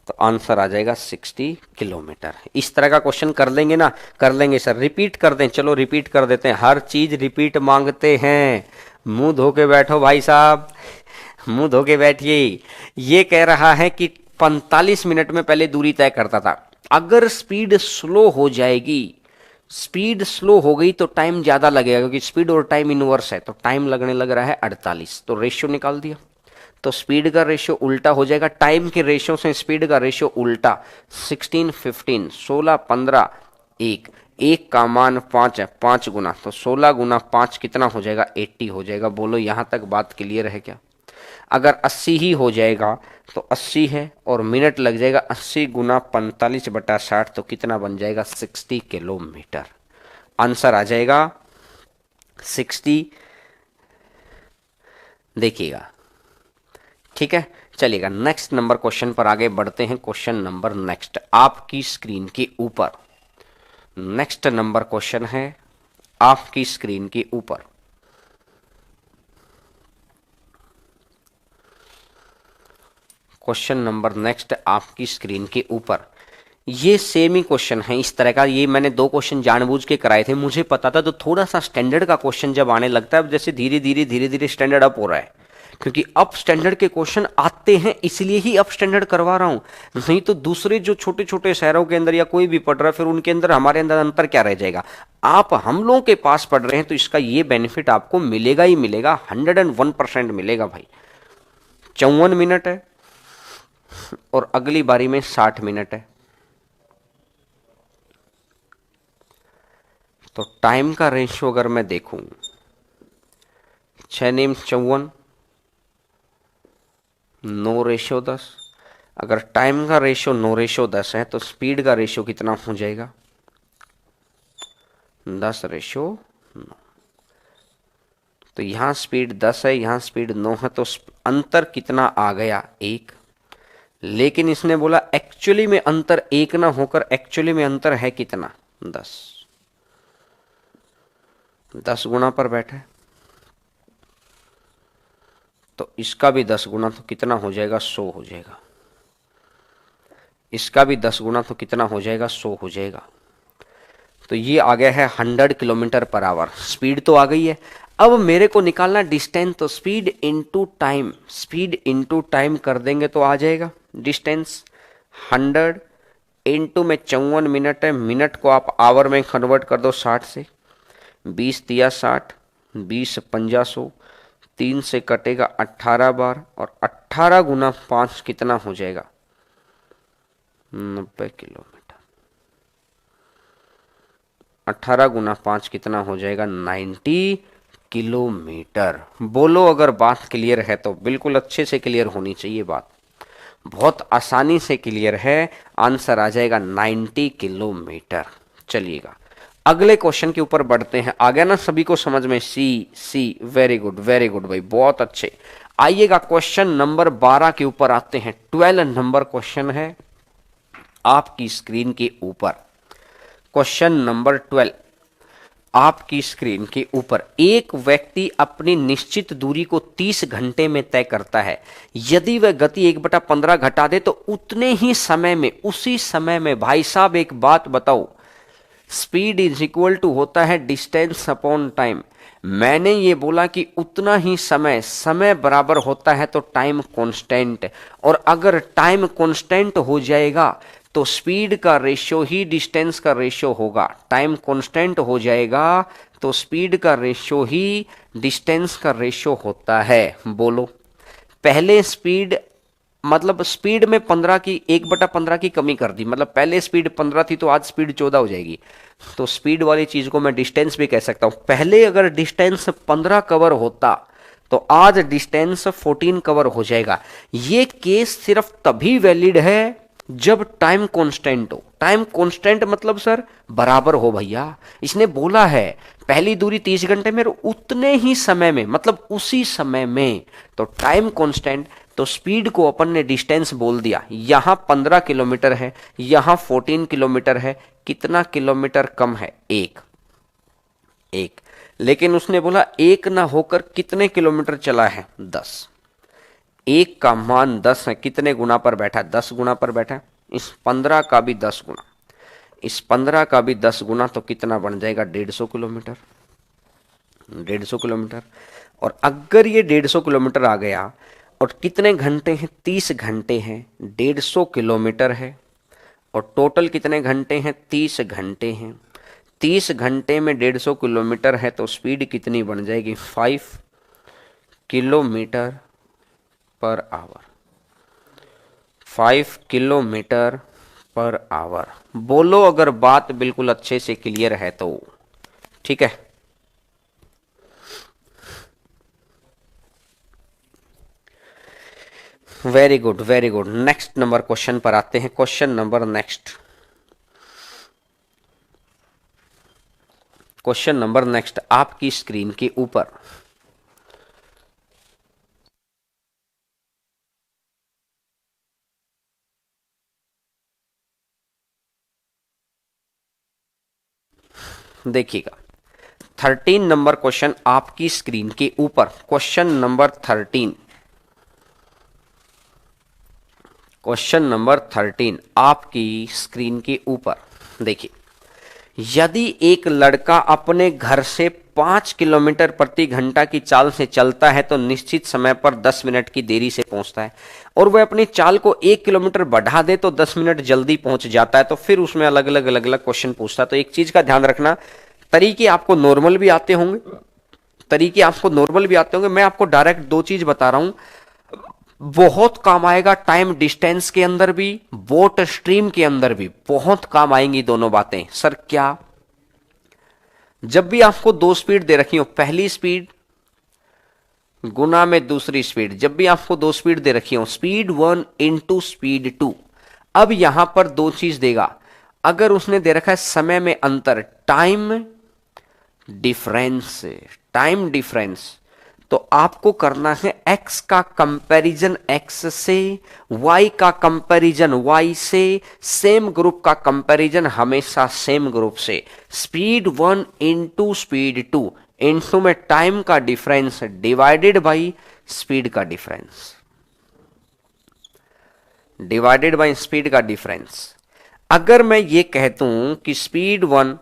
A: तो आंसर आ जाएगा 60 किलोमीटर। इस तरह का क्वेश्चन कर लेंगे ना? कर लेंगे सर, रिपीट कर दें। चलो रिपीट कर देते हैं, हर चीज रिपीट मांगते हैं। मुंह धो के बैठो भाई साहब, मुंह धो के बैठिए। ये कह रहा है कि 45 मिनट में पहले दूरी तय करता था। अगर स्पीड स्लो हो जाएगी, स्पीड स्लो हो गई तो टाइम ज्यादा लगेगा, क्योंकि स्पीड और टाइम इनवर्स है, तो टाइम लगने लग रहा है 48। तो रेशियो निकाल दिया, तो स्पीड का रेशियो उल्टा हो जाएगा, टाइम के रेशियो से स्पीड का रेशियो उल्टा। 16 15 16 15 1, एक का मान 5 है, 5 गुना, तो 16 गुना 5 कितना हो जाएगा, 80 हो जाएगा। बोलो यहां तक बात क्लियर है क्या? अगर 80 ही हो जाएगा तो 80 है, और मिनट लग जाएगा 80 गुना 45/60, तो कितना बन जाएगा, 60 किलोमीटर। आंसर आ जाएगा 60। देखिएगा, ठीक है। चलिएगा नेक्स्ट नंबर क्वेश्चन पर आगे बढ़ते हैं। क्वेश्चन नंबर नेक्स्ट आपकी स्क्रीन के ऊपर, नेक्स्ट नंबर क्वेश्चन है आपकी स्क्रीन के ऊपर। क्वेश्चन नंबर नेक्स्ट आपकी स्क्रीन के ऊपर, ये सेम ही क्वेश्चन है इस तरह का। ये मैंने 2 क्वेश्चन जानबूझ के कराए थे, मुझे पता था। तो थोड़ा सा स्टैंडर्ड का क्वेश्चन जब आने लगता है, अब जैसे धीरे धीरे स्टैंडर्ड अप हो रहा है, क्योंकि अब स्टैंडर्ड के क्वेश्चन आते हैं, इसलिए ही अब स्टैंडर्ड करवा रहा हूं। नहीं तो दूसरे जो छोटे छोटे शहरों के अंदर या कोई भी पढ़ रहा है, फिर उनके अंदर हमारे अंदर अंतर क्या रह जाएगा। आप हम लोगों के पास पढ़ रहे हैं, तो इसका ये बेनिफिट आपको मिलेगा ही मिलेगा, 101% मिलेगा भाई। 54 मिनट है और अगली बारी में 60 मिनट है, तो टाइम का रेशियो अगर मैं देखूं, 6 नेम 54, 9:10। अगर टाइम का रेशियो 9:10 है, तो स्पीड का रेशियो कितना हो जाएगा, 10:9। तो यहां स्पीड 10 है, यहां स्पीड 9 है, तो अंतर कितना आ गया, 1। लेकिन इसने बोला एक्चुअली में अंतर 1 ना होकर एक्चुअली में अंतर है कितना, 10। 10 गुना पर बैठा है, तो इसका भी 10 गुना, तो कितना हो जाएगा, 100 हो जाएगा। इसका भी 10 गुना, तो कितना हो जाएगा, 100 हो जाएगा। तो ये आ गया है 100 किलोमीटर पर आवर। स्पीड तो आ गई है, अब मेरे को निकालना डिस्टेंस, तो speed into time, speed into time कर देंगे तो आ जाएगा डिस्टेंस। 100 इनटू में 54 मिनट है, मिनट को आप आवर में कन्वर्ट कर दो 60 से, 20 दिया 60, 20 पंजा 100, 3 से कटेगा 18 बार, और 18 गुना 5 कितना हो जाएगा, 90 किलोमीटर। 18 गुना 5 कितना हो जाएगा, 90 किलोमीटर। बोलो अगर बात क्लियर है तो, बिल्कुल अच्छे से क्लियर होनी चाहिए बात, बहुत आसानी से क्लियर है। आंसर आ जाएगा 90 किलोमीटर। चलिएगा अगले क्वेश्चन के ऊपर बढ़ते हैं। आ गया ना सभी को समझ में, सी वेरी गुड भाई, बहुत अच्छे। आइएगा क्वेश्चन नंबर 12 के ऊपर आते हैं। 12 नंबर क्वेश्चन है आपकी स्क्रीन के ऊपर। क्वेश्चन नंबर 12 आपकी स्क्रीन के ऊपर, एक व्यक्ति अपनी निश्चित दूरी को 30 घंटे में तय करता है। यदि वह गति 1/15 घटा दे तो उतने ही समय में, उसी समय में, भाई साहब एक बात बताओ, स्पीड इज इक्वल टू होता है डिस्टेंस अपॉन टाइम। मैंने ये बोला कि उतना ही समय, समय बराबर होता है तो टाइम कांस्टेंट, और अगर टाइम कांस्टेंट हो जाएगा तो स्पीड का रेशियो ही डिस्टेंस का रेशियो होगा। टाइम कांस्टेंट हो जाएगा तो स्पीड का रेशियो ही डिस्टेंस का रेशियो होता है। बोलो, पहले स्पीड, मतलब स्पीड में 15 की 1/15 की कमी कर दी, मतलब पहले स्पीड 15 थी तो आज स्पीड 14 हो जाएगी। तो स्पीड वाली चीज को मैं डिस्टेंस भी कह सकता हूं। पहले अगर डिस्टेंस 15 कवर होता तो आज डिस्टेंस 14 कवर हो जाएगा। ये केस सिर्फ तभी वैलिड है जब टाइम कांस्टेंट हो। टाइम कांस्टेंट मतलब सर बराबर हो भैया। इसने बोला है पहली दूरी 30 घंटे में, उतने ही समय में, मतलब उसी समय में, तो टाइम कांस्टेंट, तो स्पीड को अपन ने डिस्टेंस बोल दिया। यहां 15 किलोमीटर है, यहां 14 किलोमीटर है, कितना किलोमीटर कम है, एक। लेकिन उसने बोला एक ना होकर कितने किलोमीटर चला है, 10। एक का मान 10 है, कितने गुना पर बैठा, 10 गुना पर बैठा। इस 15 का भी 10 गुना, इस 15 का भी 10 गुना, तो कितना बन जाएगा, 150 किलोमीटर। 150 किलोमीटर। और अगर ये 150 किलोमीटर आ गया, और कितने घंटे हैं, 30 घंटे हैं, 150 किलोमीटर है। और टोटल कितने घंटे हैं, 30 घंटे हैं। 30 घंटे में 150 किलोमीटर है तो स्पीड कितनी बन जाएगी, 5 kilometre per hour. 5 kilometre per hour. बोलो अगर बात बिल्कुल अच्छे से क्लियर है तो। ठीक है, very good very good. Next number question पर आते हैं। Question number next, question number next आपकी स्क्रीन के ऊपर। देखिएगा 13 नंबर क्वेश्चन आपकी स्क्रीन के ऊपर। क्वेश्चन नंबर 13, क्वेश्चन नंबर 13 आपकी स्क्रीन के ऊपर। देखिए, यदि एक लड़का अपने घर से 5 किलोमीटर प्रति घंटा की चाल से चलता है तो निश्चित समय पर 10 मिनट की देरी से पहुंचता है, और वह अपनी चाल को 1 किलोमीटर बढ़ा दे तो 10 मिनट जल्दी पहुंच जाता है। तो फिर उसमें अलग अलग क्वेश्चन पूछता है। तो एक चीज का ध्यान रखना, तरीके आपको नॉर्मल भी आते होंगे, तरीके आपको नॉर्मल भी आते होंगे। मैं आपको डायरेक्ट दो चीज बता रहा हूं, बहुत काम आएगा। टाइम डिस्टेंस के अंदर भी, बोट स्ट्रीम के अंदर भी बहुत काम आएंगी दोनों बातें। सर क्या? जब भी आपको दो स्पीड दे रखी हो, पहली स्पीड गुना में दूसरी स्पीड, जब भी आपको दो स्पीड दे रखी हो, स्पीड 1 इंटू स्पीड 2। अब यहां पर दो चीज देगा। अगर उसने दे रखा है समय में अंतर, टाइम डिफरेंस, टाइम डिफरेंस, तो आपको करना है x का कंपैरिजन x से, y का कंपैरिजन y से, सेम ग्रुप का कंपैरिजन हमेशा सेम ग्रुप से। स्पीड 1 इंटू स्पीड 2 इंटू में टाइम का डिफरेंस डिवाइडेड बाई स्पीड का डिफरेंस, डिवाइडेड बाई स्पीड का डिफरेंस। अगर मैं ये कहता हूं कि स्पीड 1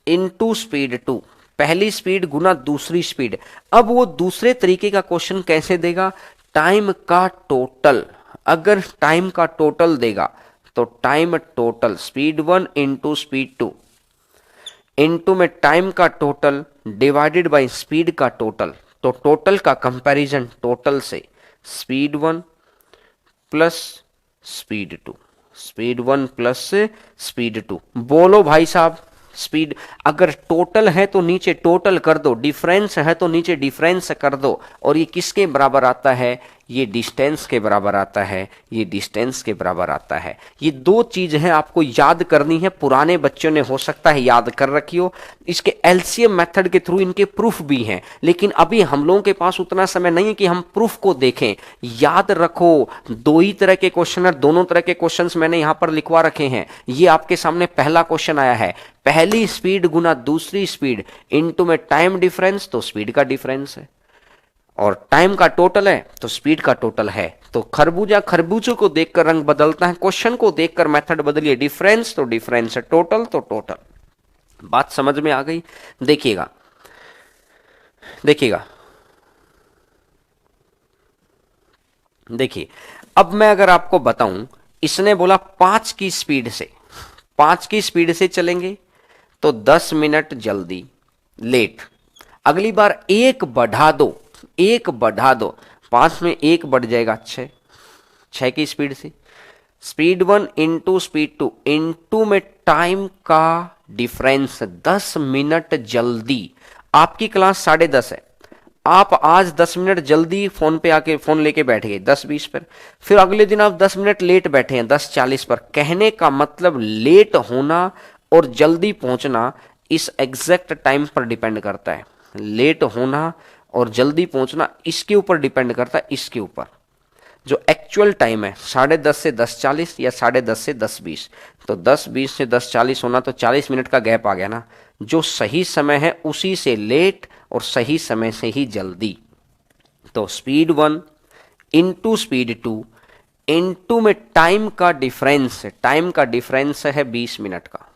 A: इंटू स्पीड 2, पहली स्पीड गुना दूसरी स्पीड, अब वो दूसरे तरीके का क्वेश्चन कैसे देगा, टाइम का टोटल। अगर टाइम का टोटल देगा तो time total, speed 1 into speed 2 into में टाइम का टोटल डिवाइडेड बाय स्पीड का टोटल। तो टोटल का कंपैरिजन टोटल से, speed 1 plus speed 2, speed 1 plus speed 2। बोलो भाई साहब, स्पीड अगर टोटल है तो नीचे टोटल कर दो, डिफरेंस है तो नीचे डिफरेंस कर दो। और ये किसके बराबर आता है, ये डिस्टेंस के बराबर आता है, ये डिस्टेंस के बराबर आता है। ये दो चीज है आपको याद करनी है। पुराने बच्चों ने हो सकता है याद कर रखी हो, इसके एलसीएम मेथड के थ्रू इनके प्रूफ भी हैं, लेकिन अभी हम लोगों के पास उतना समय नहीं है कि हम प्रूफ को देखें। याद रखो, दो ही तरह के क्वेश्चन है, दोनों तरह के क्वेश्चंस मैंने यहां पर लिखवा रखे हैं। ये आपके सामने पहला क्वेश्चन आया है, पहली स्पीड गुना दूसरी स्पीड इनटू में टाइम डिफरेंस, तो स्पीड का डिफरेंस है, और टाइम का टोटल है तो स्पीड का टोटल है। तो खरबूजा खरबूजों को देखकर रंग बदलता है, क्वेश्चन को देखकर मेथड बदलिए। डिफरेंस तो डिफरेंस है, टोटल तो टोटल। बात समझ में आ गई? देखिएगा देखिएगा देखिए, अब मैं अगर आपको बताऊं, इसने बोला 5 की स्पीड से, 5 की स्पीड से चलेंगे तो 10 मिनट जल्दी लेट। अगली बार एक बढ़ा दो, एक बढ़ा दो, 5 में एक बढ़ जाएगा 6, 6 की स्पीड से। स्पीड 1 इंटू स्पीड 2 इंटू में टाइम का डिफरेंस 10 मिनट जल्दी। आपकी क्लास 10:30 है, आप आज 10 मिनट जल्दी फोन पे आके फोन लेके बैठ गए 10:20 पर, फिर अगले दिन आप 10 मिनट लेट बैठे हैं 10:40 पर। कहने का मतलब लेट होना और जल्दी पहुंचना इस एग्जैक्ट टाइम पर डिपेंड करता है। लेट होना और जल्दी पहुंचना इसके ऊपर डिपेंड करता है, इसके ऊपर। जो एक्चुअल टाइम है 10:30 से 10:40 या 10:30 से 10:20, तो 10:20 से 10:40 होना तो 40 मिनट का गैप आ गया ना। जो सही समय है उसी से लेट और सही समय से ही जल्दी। तो स्पीड 1 इंटू स्पीड 2 इंटू में टाइम का डिफरेंस, टाइम का डिफरेंस है 20 मिनट का।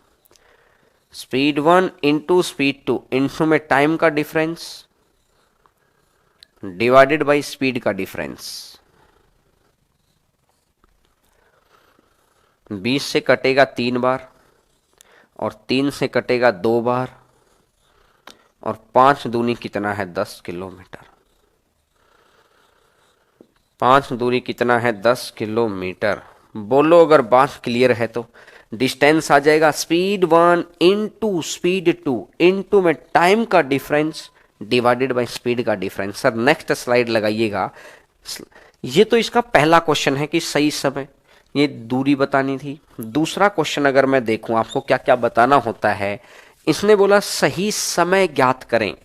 A: स्पीड 1 इंटू स्पीड 2 इंटू में टाइम का डिफरेंस डिवाइडेड बाय स्पीड का डिफरेंस। 20 से कटेगा 3 बार, और 3 से कटेगा 2 बार, और 5 दूनी कितना है 10 किलोमीटर। 5 दूरी कितना है 10 किलोमीटर। बोलो अगर बात क्लियर है तो डिस्टेंस आ जाएगा स्पीड 1 इंटू स्पीड 2 इंटू में टाइम का डिफरेंस डिवाइडेड बाय स्पीड का डिफरेंस। सर नेक्स्ट स्लाइड लगाइएगा। ये तो इसका पहला क्वेश्चन है कि सही समय, ये दूरी बतानी थी। दूसरा क्वेश्चन अगर मैं देखूं आपको क्या क्या बताना होता है, इसने बोला सही समय ज्ञात करें।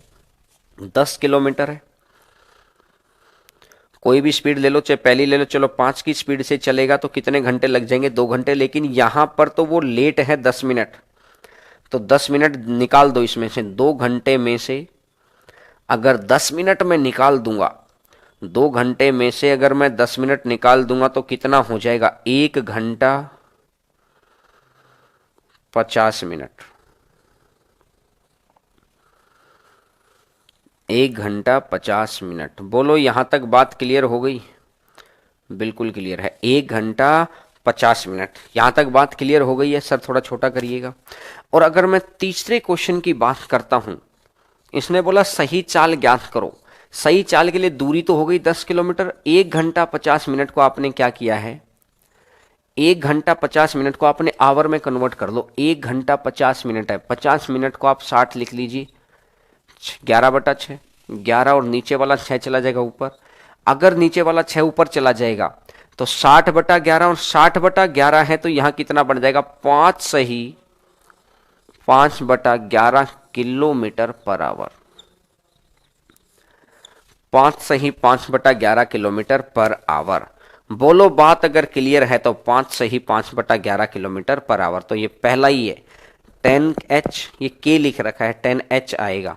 A: 10 किलोमीटर है, कोई भी स्पीड ले लो, चाहे पहली ले लो, चलो 5 की स्पीड से चलेगा तो कितने घंटे लग जाएंगे, 2 घंटे। लेकिन यहां पर तो वो लेट है 10 मिनट, तो 10 मिनट निकाल दो इसमें से। 2 घंटे में से अगर 10 मिनट में निकाल दूंगा, 2 घंटे में से अगर मैं 10 मिनट निकाल दूंगा तो कितना हो जाएगा, 1 घंटा 50 मिनट। 1 घंटा 50 मिनट। बोलो यहां तक बात क्लियर हो गई? बिल्कुल क्लियर है। 1 घंटा 50 मिनट, यहां तक बात क्लियर हो गई है? सर थोड़ा छोटा करिएगा। और अगर मैं तीसरे क्वेश्चन की बात करता हूं, इसने बोला सही चाल ज्ञात करो। सही चाल के लिए दूरी तो हो गई 10 किलोमीटर। 1 घंटा 50 मिनट को आपने क्या किया है, 1 घंटा 50 मिनट को आपने आवर में कन्वर्ट कर लो। 1 घंटा 50 मिनट है, 50 मिनट को आप 60 लिख लीजिए। 11/6, 11 और नीचे वाला 6 चला जाएगा ऊपर। अगर नीचे वाला 6 ऊपर चला जाएगा तो 60/11, और 60/11 है तो यहां कितना बन जाएगा, 5 सही 5/11 किलोमीटर पर आवर। 5 सही 5/11 किलोमीटर पर आवर। बोलो बात अगर क्लियर है तो 5 सही 5/11 किलोमीटर पर आवर। तो ये पहला ही है 10H, ये K लिख रखा है, 10H आएगा।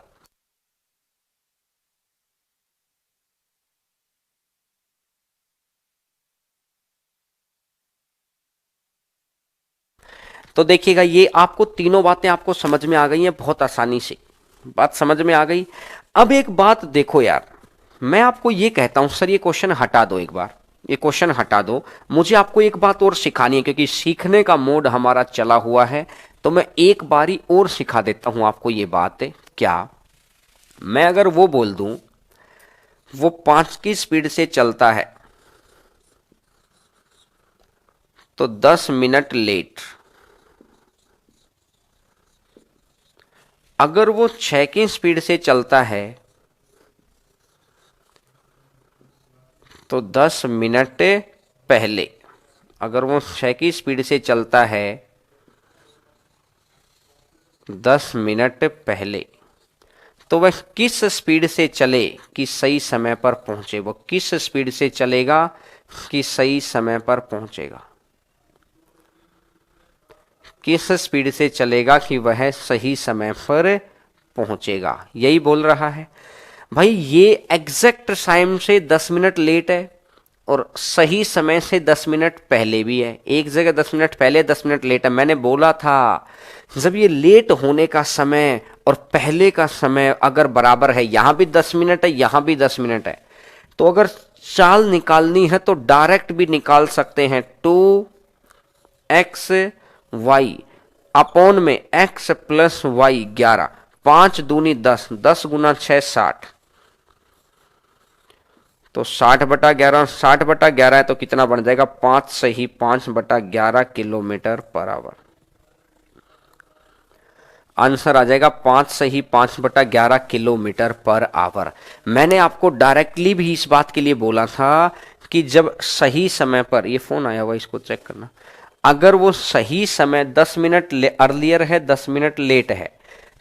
A: तो देखिएगा ये आपको तीनों बातें आपको समझ में आ गई हैं बहुत आसानी से, बात समझ में आ गई। अब एक बात देखो यार, मैं आपको ये कहता हूं सर ये क्वेश्चन हटा दो, एक बार ये क्वेश्चन हटा दो। मुझे आपको एक बात और सिखानी है, क्योंकि सीखने का मोड हमारा चला हुआ है, तो मैं एक बारी और सिखा देता हूं आपको ये बात। क्या मैं अगर वो बोल दूं वो 5 की स्पीड से चलता है तो 10 मिनट लेट, अगर वो 6 की स्पीड से चलता है तो 10 मिनट पहले। अगर वो 6 की स्पीड से चलता है 10 मिनट पहले, तो वह किस स्पीड से चले कि सही समय पर पहुंचे। वो किस स्पीड से चलेगा कि सही समय पर पहुंचेगा, किस स्पीड से चलेगा कि वह सही समय पर पहुंचेगा, यही बोल रहा है भाई। ये एग्जैक्ट टाइम से 10 मिनट लेट है और सही समय से 10 मिनट पहले भी है। एक जगह 10 मिनट पहले 10 मिनट लेट है। मैंने बोला था जब ये लेट होने का समय और पहले का समय अगर बराबर है, यहां भी 10 मिनट है यहां भी 10 मिनट है, तो अगर चाल निकालनी है तो डायरेक्ट भी निकाल सकते हैं। 2xy अपॉन में x प्लस वाई 11, 5 दूनी 10, 10 गुना 6 60, तो 60/11, 60/11 है तो कितना बन जाएगा, 5 सही 5/11 किलोमीटर पर आवर। आंसर आ जाएगा 5 सही 5/11 किलोमीटर पर आवर। मैंने आपको डायरेक्टली भी इस बात के लिए बोला था कि जब सही समय पर, ये फोन आया हुआ इसको चेक करना, अगर वो सही समय 10 मिनट अर्लियर है 10 मिनट लेट है,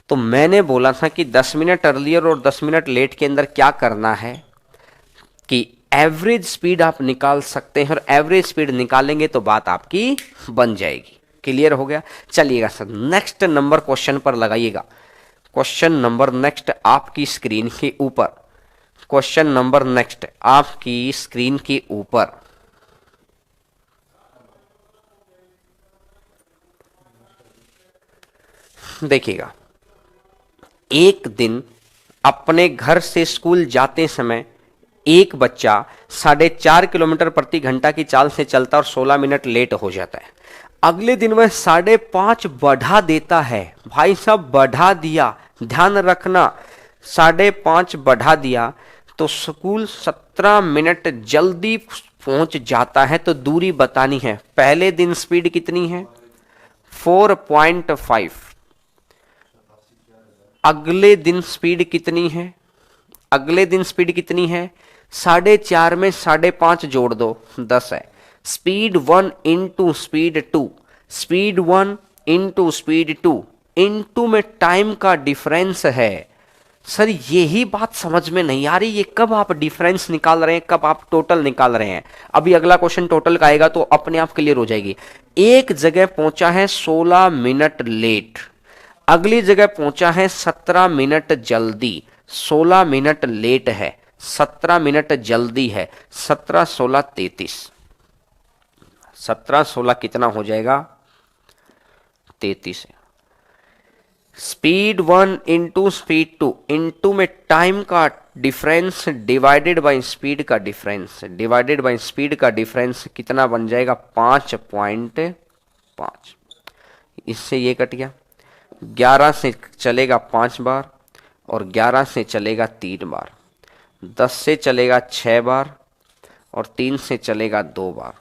A: तो मैंने बोला था कि 10 मिनट अर्लियर और 10 मिनट लेट के अंदर क्या करना है कि एवरेज स्पीड आप निकाल सकते हैं, और एवरेज स्पीड निकालेंगे तो बात आपकी बन जाएगी। क्लियर हो गया? चलिएगा सर नेक्स्ट नंबर क्वेश्चन पर लगाइएगा। क्वेश्चन नंबर नेक्स्ट आपकी स्क्रीन के ऊपर, क्वेश्चन नंबर नेक्स्ट आपकी स्क्रीन के ऊपर। देखिएगा, एक दिन अपने घर से स्कूल जाते समय एक बच्चा 4.5 किलोमीटर प्रति घंटा की चाल से चलता और 16 मिनट लेट हो जाता है। अगले दिन वह 5:30 बढ़ा देता है। भाई साहब बढ़ा दिया, ध्यान रखना 5:30 बढ़ा दिया तो स्कूल 17 मिनट जल्दी पहुंच जाता है। तो दूरी बतानी है। पहले दिन स्पीड कितनी है 4.5, अगले दिन स्पीड कितनी है, अगले दिन स्पीड कितनी है 4.5 में 5.5 जोड़ दो 10 है। Speed 1 into speed 2, speed 1 into speed 2 into में टाइम का डिफरेंस है। सर यही बात समझ में नहीं आ रही, ये कब आप डिफरेंस निकाल रहे हैं, कब आप टोटल निकाल रहे हैं। अभी अगला क्वेश्चन टोटल का आएगा तो अपने आप क्लियर हो जाएगी। एक जगह पहुंचा है 16 मिनट लेट, अगली जगह पहुंचा है 17 मिनट जल्दी। 16 मिनट लेट है, 17 मिनट जल्दी है। 17 16 33, 17 16 कितना हो जाएगा 33 है। स्पीड 1 इंटू स्पीड 2 इंटू में टाइम का डिफरेंस डिवाइडेड बाय स्पीड का डिफरेंस, डिवाइडेड बाय स्पीड का डिफरेंस कितना बन जाएगा 5.5। इससे ये कट गया। 11 से चलेगा 5 बार और 11 से चलेगा 3 बार, 10 से चलेगा 6 बार और 3 से चलेगा 2 बार।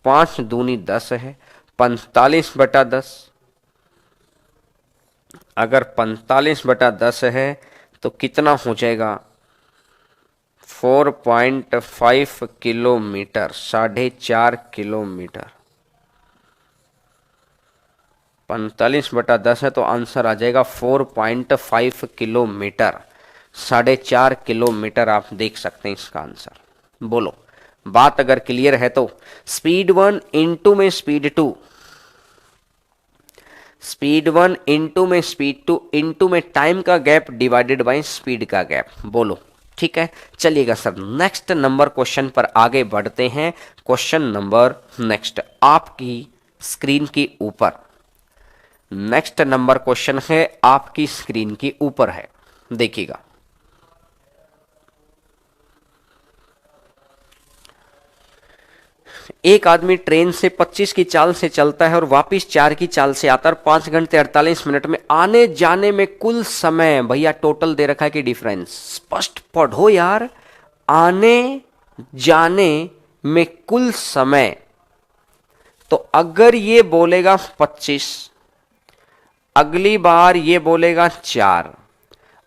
A: 5 दूनी 10 है, 45/10। अगर 45/10 है तो कितना हो जाएगा 4.5 किलोमीटर, 4.5 किलोमीटर। 45/10 है तो आंसर आ जाएगा 4.5 किलोमीटर, 4.5 किलोमीटर। आप देख सकते हैं इसका आंसर। बोलो बात अगर क्लियर है तो। स्पीड 1 इंटू में स्पीड 2, स्पीड 1 इंटू में स्पीड 2 इंटू में टाइम का गैप डिवाइडेड बाय स्पीड का गैप। बोलो ठीक है। चलिएगा सर नेक्स्ट नंबर क्वेश्चन पर आगे बढ़ते हैं। क्वेश्चन नंबर नेक्स्ट आपकी स्क्रीन के ऊपर, नेक्स्ट नंबर क्वेश्चन है आपकी स्क्रीन के ऊपर है, देखिएगा। एक आदमी ट्रेन से 25 की चाल से चलता है और वापस 4 की चाल से आता है। 5 घंटे 48 मिनट में आने जाने में कुल समय, भैया टोटल दे रखा है कि डिफरेंस, स्पष्ट पढ़ो यार। आने जाने में कुल समय, तो अगर ये बोलेगा 25, अगली बार ये बोलेगा 4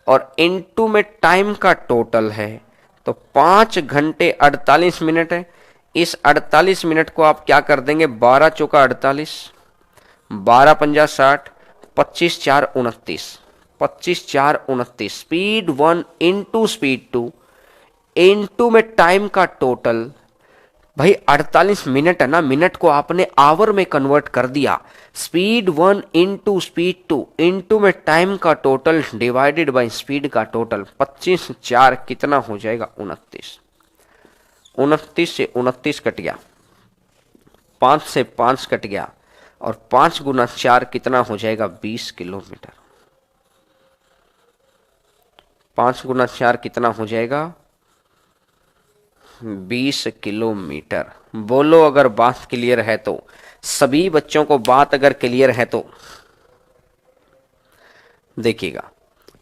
A: और इनटू में टाइम का टोटल है तो 5 घंटे 48 मिनट है। इस 48 मिनट को आप क्या कर देंगे 12 चौका 48, 12 पंजा 60, 25 4 29, 25 4 29। स्पीड 1 इंटू स्पीड 2 इंटू में टाइम का टोटल, भाई 48 मिनट है ना, मिनट को आपने आवर में कन्वर्ट कर दिया। स्पीड 1 इंटू स्पीड 2 इंटू में टाइम का टोटल डिवाइडेड बाय स्पीड का टोटल। 25 4 कितना हो जाएगा 29, 29 से 29 कट गया, 5 से 5 कट गया और 5 गुना 4 कितना हो जाएगा 20 किलोमीटर। 5 गुना 4 कितना हो जाएगा 20 किलोमीटर। बोलो अगर बात क्लियर है तो, सभी बच्चों को बात अगर क्लियर है तो देखिएगा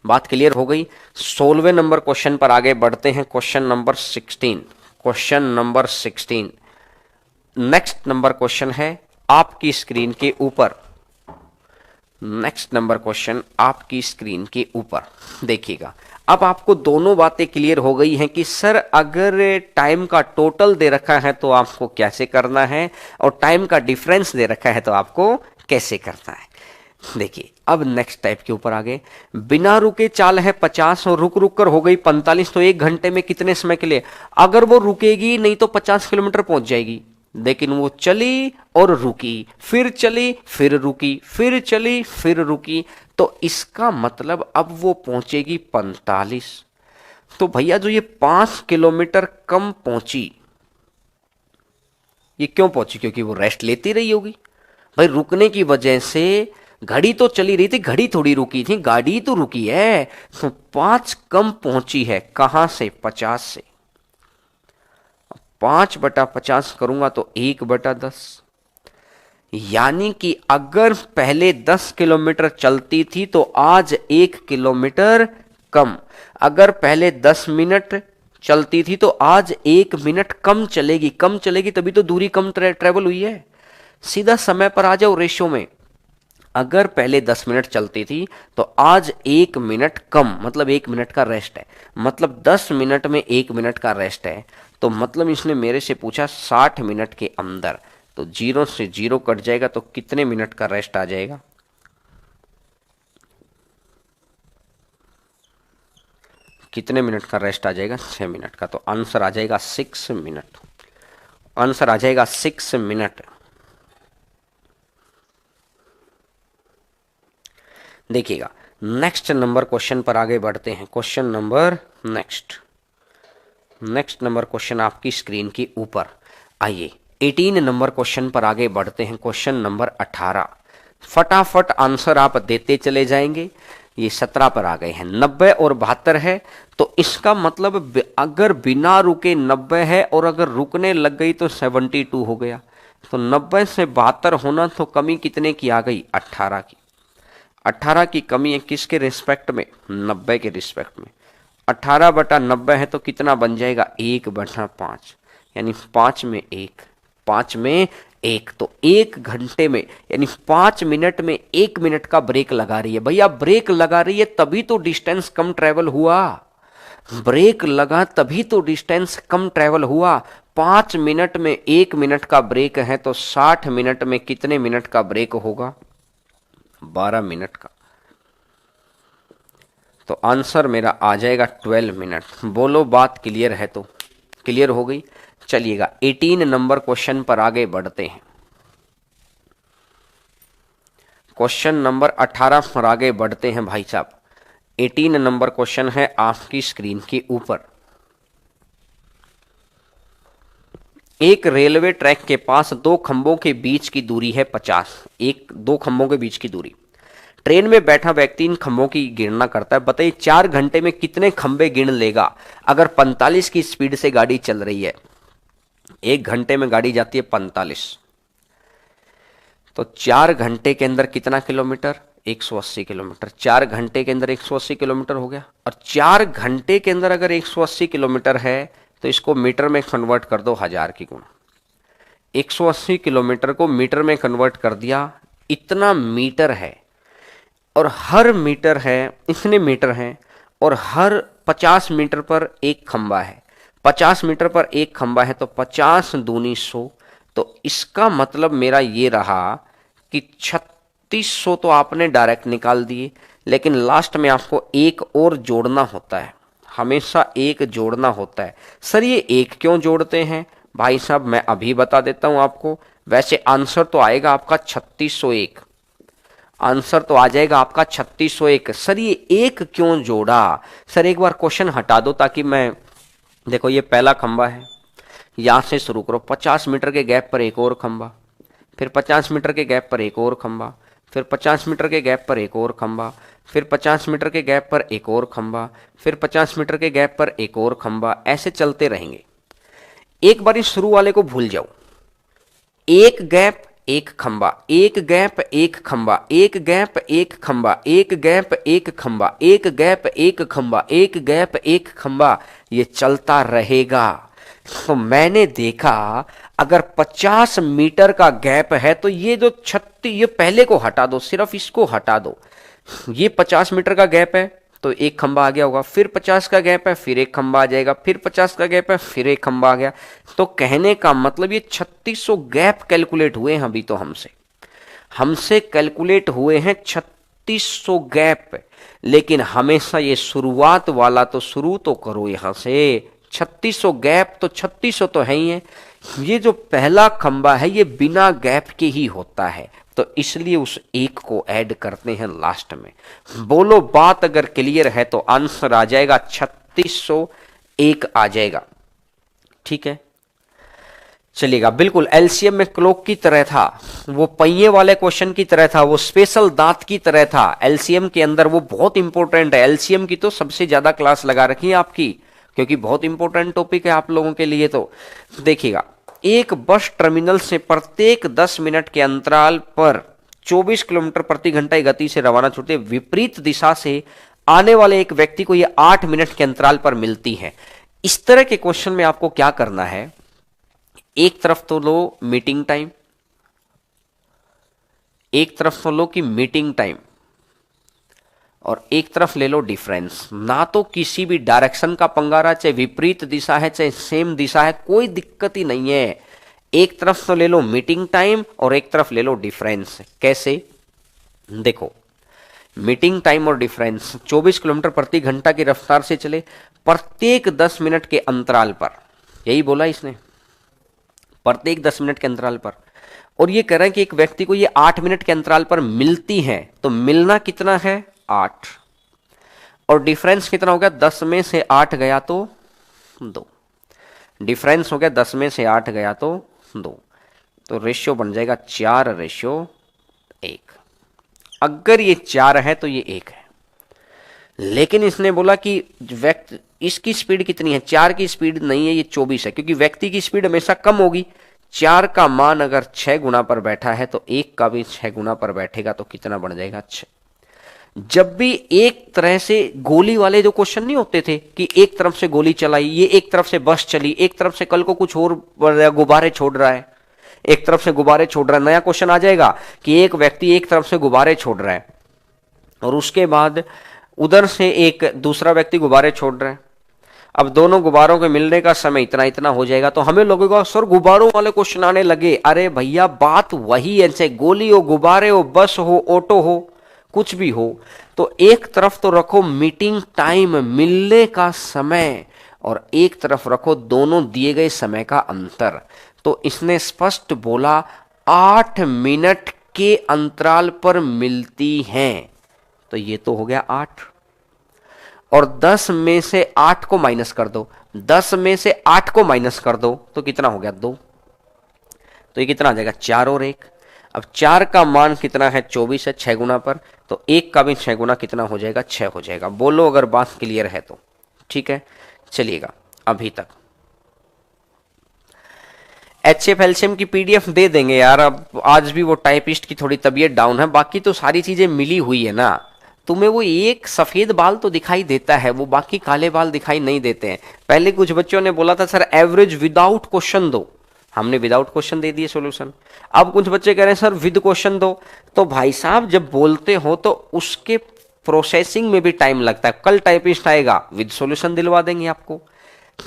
A: बात क्लियर हो गई। 16वें नंबर क्वेश्चन पर आगे बढ़ते हैं। Question number 16, question number 16 next number question है आपकी स्क्रीन के ऊपर। नेक्स्ट नंबर क्वेश्चन आपकी स्क्रीन के ऊपर देखिएगा। अब आपको दोनों बातें क्लियर हो गई हैं कि सर अगर टाइम का टोटल दे रखा है तो आपको कैसे करना है और टाइम का डिफरेंस दे रखा है तो आपको कैसे करना है। देखिए अब नेक्स्ट टाइप के ऊपर आगे, बिना रुके चाल है 50 और रुक रुक कर हो गई 45, तो 1 घंटे में कितने समय के लिए, अगर वो रुकेगी नहीं तो 50 किलोमीटर पहुंच जाएगी, लेकिन वो चली और रुकी, फिर चली फिर रुकी, फिर चली फिर रुकी, तो इसका मतलब अब वो पहुंचेगी 45। तो भैया जो ये 5 किलोमीटर कम पहुंची, ये क्यों पहुंची, क्योंकि वो रेस्ट लेती रही होगी। भाई रुकने की वजह से घड़ी तो चली रही थी, घड़ी थोड़ी रुकी थी, गाड़ी तो रुकी है, तो 5 कम पहुंची है। कहां से 50 से। 5/50 करूंगा तो 1/10, यानी कि अगर पहले 10 किलोमीटर चलती थी तो आज 1 किलोमीटर कम। अगर पहले 10 मिनट चलती थी तो आज 1 मिनट कम चलेगी। कम चलेगी तभी तो दूरी कम ट्रेवल हुई है। सीधा समय पर आ जाओ रेशियो में। अगर पहले 10 मिनट चलती थी तो आज 1 मिनट कम, मतलब 1 मिनट का रेस्ट है। मतलब 10 मिनट में 1 मिनट का रेस्ट है। तो मतलब इसने मेरे से पूछा 60 मिनट के अंदर, तो 0 से 0 कट जाएगा तो कितने मिनट का रेस्ट आ जाएगा? कितने मिनट का रेस्ट आ जाएगा? 6 मिनट का। तो आंसर आ जाएगा 6 मिनट। आंसर आ जाएगा 6 मिनट। देखिएगा, नेक्स्ट नंबर क्वेश्चन पर आगे बढ़ते हैं। Question number next number question आपकी स्क्रीन के ऊपर। आइए 18 नंबर क्वेश्चन पर आगे बढ़ते हैं। Question number 18। फटाफट आंसर आप देते चले जाएंगे। ये 17 पर आ गए हैं। 90 और 72 है, तो इसका मतलब अगर बिना रुके 90 है और अगर रुकने लग गई तो 72 हो गया। तो 90 से 72 होना, तो कमी कितने की आ गई? 18 की। 18 की कमी है किसके रिस्पेक्ट में? 90 के रिस्पेक्ट में। 18/90 है तो कितना बन जाएगा? 1/5, यानी 5 में 1, 5 में 1। तो 1 घंटे में यानी 5 मिनट में 1 मिनट का ब्रेक लगा रही है। भैया ब्रेक लगा रही है तभी तो डिस्टेंस कम ट्रेवल हुआ। ब्रेक लगा तभी तो डिस्टेंस कम ट्रेवल हुआ। 5 मिनट में 1 मिनट का ब्रेक है तो 60 मिनट में कितने मिनट का ब्रेक होगा? 12 मिनट का। तो आंसर मेरा आ जाएगा 12 मिनट। बोलो बात क्लियर है? तो क्लियर हो गई। चलिएगा 18 नंबर क्वेश्चन पर आगे बढ़ते हैं। क्वेश्चन नंबर 18 पर आगे बढ़ते हैं भाई साहब। 18 नंबर क्वेश्चन है आपकी स्क्रीन के ऊपर। एक रेलवे ट्रैक के पास 2 खंभों के बीच की दूरी है 50। 2 खंभों के बीच की दूरी। ट्रेन में बैठा व्यक्ति इन खंभों की गिणना करता है। बताइए 4 घंटे में कितने खंभे गिन लेगा अगर 45 की स्पीड से गाड़ी चल रही है? 1 घंटे में गाड़ी जाती है 45, तो 4 घंटे के अंदर कितना किलोमीटर? 180 किलोमीटर। 4 घंटे के अंदर 180 किलोमीटर हो गया। और 4 घंटे के अंदर अगर 180 किलोमीटर है तो इसको मीटर में कन्वर्ट कर दो 1000 की गुणा। 180 किलोमीटर को मीटर में कन्वर्ट कर दिया, इतना मीटर है। और हर मीटर है, इतने मीटर हैं, और हर 50 मीटर पर एक खंबा है। 50 मीटर पर एक खंबा है तो 50 दूनी 100। तो इसका मतलब मेरा ये रहा कि 3600 तो आपने डायरेक्ट निकाल दिए, लेकिन लास्ट में आपको एक और जोड़ना होता है। हमेशा एक जोड़ना होता है। सर ये एक क्यों जोड़ते हैं? भाई साहब मैं अभी बता देता हूं आपको। वैसे आंसर तो आएगा आपका 3601। आंसर तो आ जाएगा आपका 3601। सर ये एक क्यों जोड़ा? सर एक बार क्वेश्चन हटा दो ताकि मैं, देखो ये पहला खंबा है, यहां से शुरू करो। 50 मीटर के गैप पर एक और खंबा, फिर 50 मीटर के गैप पर एक और खंबा, फिर 50 मीटर के गैप पर एक और खंबा, फिर 50 मीटर के गैप पर एक और खंबा, फिर 50 मीटर के गैप पर एक और खंबा। ऐसे चलते रहेंगे। एक बार इस शुरू वाले को भूल जाओ। एक गैप एक खंबा, एक गैप एक खंबा, एक गैप एक खंबा, एक गैप एक खंबा, एक गैप एक खंबा, एक गैप एक खंबा, ये चलता रहेगा। तो मैंने देखा अगर 50 मीटर का गैप है तो ये जो 36, ये पहले को हटा दो, सिर्फ इसको हटा दो। ये 50 मीटर का गैप है तो एक खंबा आ गया होगा, फिर 50 का गैप है फिर एक खंबा आ जाएगा, फिर 50 का गैप है फिर एक खंबा आ गया। तो कहने का मतलब ये 3600 गैप कैलकुलेट हुए हैं अभी तो हमसे कैलकुलेट हुए हैं 3600 गैप। लेकिन हमेशा ये शुरुआत वाला तो शुरू तो करो यहां से। 3600 गैप तो 3600 तो है ही है। ये जो पहला खंबा है ये बिना गैप के ही होता है, तो इसलिए उस एक को ऐड करते हैं लास्ट में। बोलो बात अगर क्लियर है तो आंसर आ जाएगा 3601 आ जाएगा। ठीक है, चलिएगा। बिल्कुल एलसीएम में क्लॉक की तरह था, वो पहिए वाले क्वेश्चन की तरह था, वो स्पेशल दांत की तरह था एलसीएम के अंदर। वो बहुत इंपॉर्टेंट है। एलसीएम की तो सबसे ज्यादा क्लास लगा रखी है आपकी, क्योंकि बहुत इंपॉर्टेंट टॉपिक है आप लोगों के लिए। तो देखिएगा एक बस टर्मिनल से प्रत्येक 10 मिनट के अंतराल पर 24 किलोमीटर प्रति घंटा की गति से रवाना छूटते विपरीत दिशा से आने वाले एक व्यक्ति को यह 8 मिनट के अंतराल पर मिलती है। इस तरह के क्वेश्चन में आपको क्या करना है, एक तरफ तो लो मीटिंग टाइम, एक तरफ तो लो कि मीटिंग टाइम, और एक तरफ ले लो डिफरेंस। ना तो किसी भी डायरेक्शन का पंगा रहा, चाहे विपरीत दिशा है चाहे सेम दिशा है, कोई दिक्कत ही नहीं है। एक तरफ तो ले लो मीटिंग टाइम और एक तरफ ले लो डिफरेंस। कैसे, देखो मीटिंग टाइम और डिफरेंस 24 किलोमीटर प्रति घंटा की रफ्तार से चले प्रत्येक 10 मिनट के अंतराल पर, यही बोला इसने, प्रत्येक 10 मिनट के अंतराल पर, और ये कह रहे हैं कि एक व्यक्ति को ये 8 मिनट के अंतराल पर मिलती है। तो मिलना कितना है 8, और डिफरेंस कितना हो गया, 10 में से 8 गया तो 2, डिफरेंस हो गया 10 में से 8 गया तो 2, तो रेशियो बन जाएगा 4:1। अगर ये 4 है तो ये 1 है। लेकिन इसने बोला कि व्यक्ति इसकी स्पीड कितनी है, 4 की स्पीड नहीं है, ये 24 है, क्योंकि व्यक्ति की स्पीड हमेशा कम होगी। 4 का मान अगर 6 गुना पर बैठा है तो 1 का भी 6 गुना पर बैठेगा, तो कितना बन जाएगा 6। जब भी एक तरह से गोली वाले जो क्वेश्चन नहीं होते थे कि एक तरफ से गोली चलाई, ये एक तरफ से बस चली, एक तरफ से कल को कुछ और गुब्बारे छोड़ रहा है, एक तरफ से गुब्बारे छोड़ रहा है, नया क्वेश्चन आ जाएगा कि एक व्यक्ति एक तरफ से गुब्बारे छोड़ रहा है और उसके बाद उधर से एक दूसरा व्यक्ति गुब्बारे छोड़ रहा है। अब दोनों गुब्बारों के मिलने का समय इतना इतना हो जाएगा, तो हमें लगेगा सर गुब्बारों वाले क्वेश्चन आने लगे। अरे भैया बात वही है, चाहे गोली हो, गुब्बारे हो, बस हो, ऑटो हो, कुछ भी हो, तो एक तरफ तो रखो मीटिंग टाइम, मिलने का समय, और एक तरफ रखो दोनों दिए गए समय का अंतर। तो इसने स्पष्ट बोला 8 मिनट के अंतराल पर मिलती हैं, तो ये तो हो गया 8, और 10 में से 8 को माइनस कर दो, 10 में से 8 को माइनस कर दो तो कितना हो गया 2, तो ये कितना आ जाएगा 4 और 1। अब 4 का मान कितना है 24 है, 6 गुना पर, तो 1 का भी 6 गुना कितना हो जाएगा 6 हो जाएगा। बोलो अगर बात क्लियर है तो ठीक है, चलिएगा। अभी तक HF एलसीएम की PDF दे देंगे यार, अब आज भी वो टाइपिस्ट की थोड़ी तबीयत डाउन है, बाकी तो सारी चीजें मिली हुई है ना। तुम्हें वो एक सफेद बाल तो दिखाई देता है, वो बाकी काले बाल दिखाई नहीं देते हैं। पहले कुछ बच्चों ने बोला था सर एवरेज विदाउट क्वेश्चन दो, हमने विदाउट क्वेश्चन दे दिए सॉल्यूशन। अब कुछ बच्चे कह रहे हैं सर विद क्वेश्चन दो, तो भाई साहब जब बोलते हो तो उसके प्रोसेसिंग में भी टाइम लगता है। कल टाइपिस्ट आएगा विद सॉल्यूशन दिलवा देंगे आपको,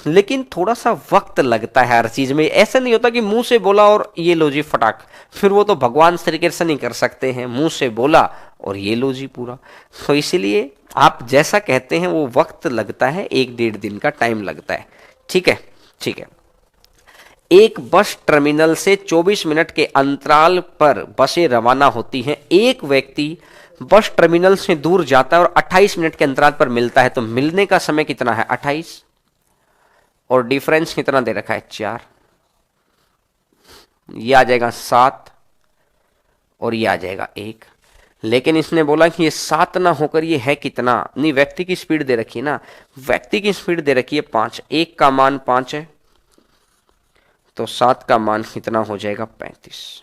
A: लेकिन थोड़ा सा वक्त लगता है हर चीज में। ऐसा नहीं होता कि मुंह से बोला और ये लो जी फटाक, फिर वो तो भगवान श्री कृष्ण नहीं कर सकते हैं, मुंह से बोला और ये लो जी पूरा। तो इसीलिए आप जैसा कहते हैं वो वक्त लगता है, 1-1.5 दिन का टाइम लगता है। ठीक है, ठीक है। एक बस टर्मिनल से 24 मिनट के अंतराल पर बसें रवाना होती हैं। एक व्यक्ति बस टर्मिनल से दूर जाता है और 28 मिनट के अंतराल पर मिलता है, तो मिलने का समय कितना है 28, और डिफरेंस कितना दे रखा है 4, ये आ जाएगा 7 और ये आ जाएगा 1। लेकिन इसने बोला कि ये 7 ना होकर ये है कितना, नहीं व्यक्ति की स्पीड दे रखी है ना, व्यक्ति की स्पीड दे रखी है 5, 1 का मान 5 है, तो 7 का मान कितना हो जाएगा 35।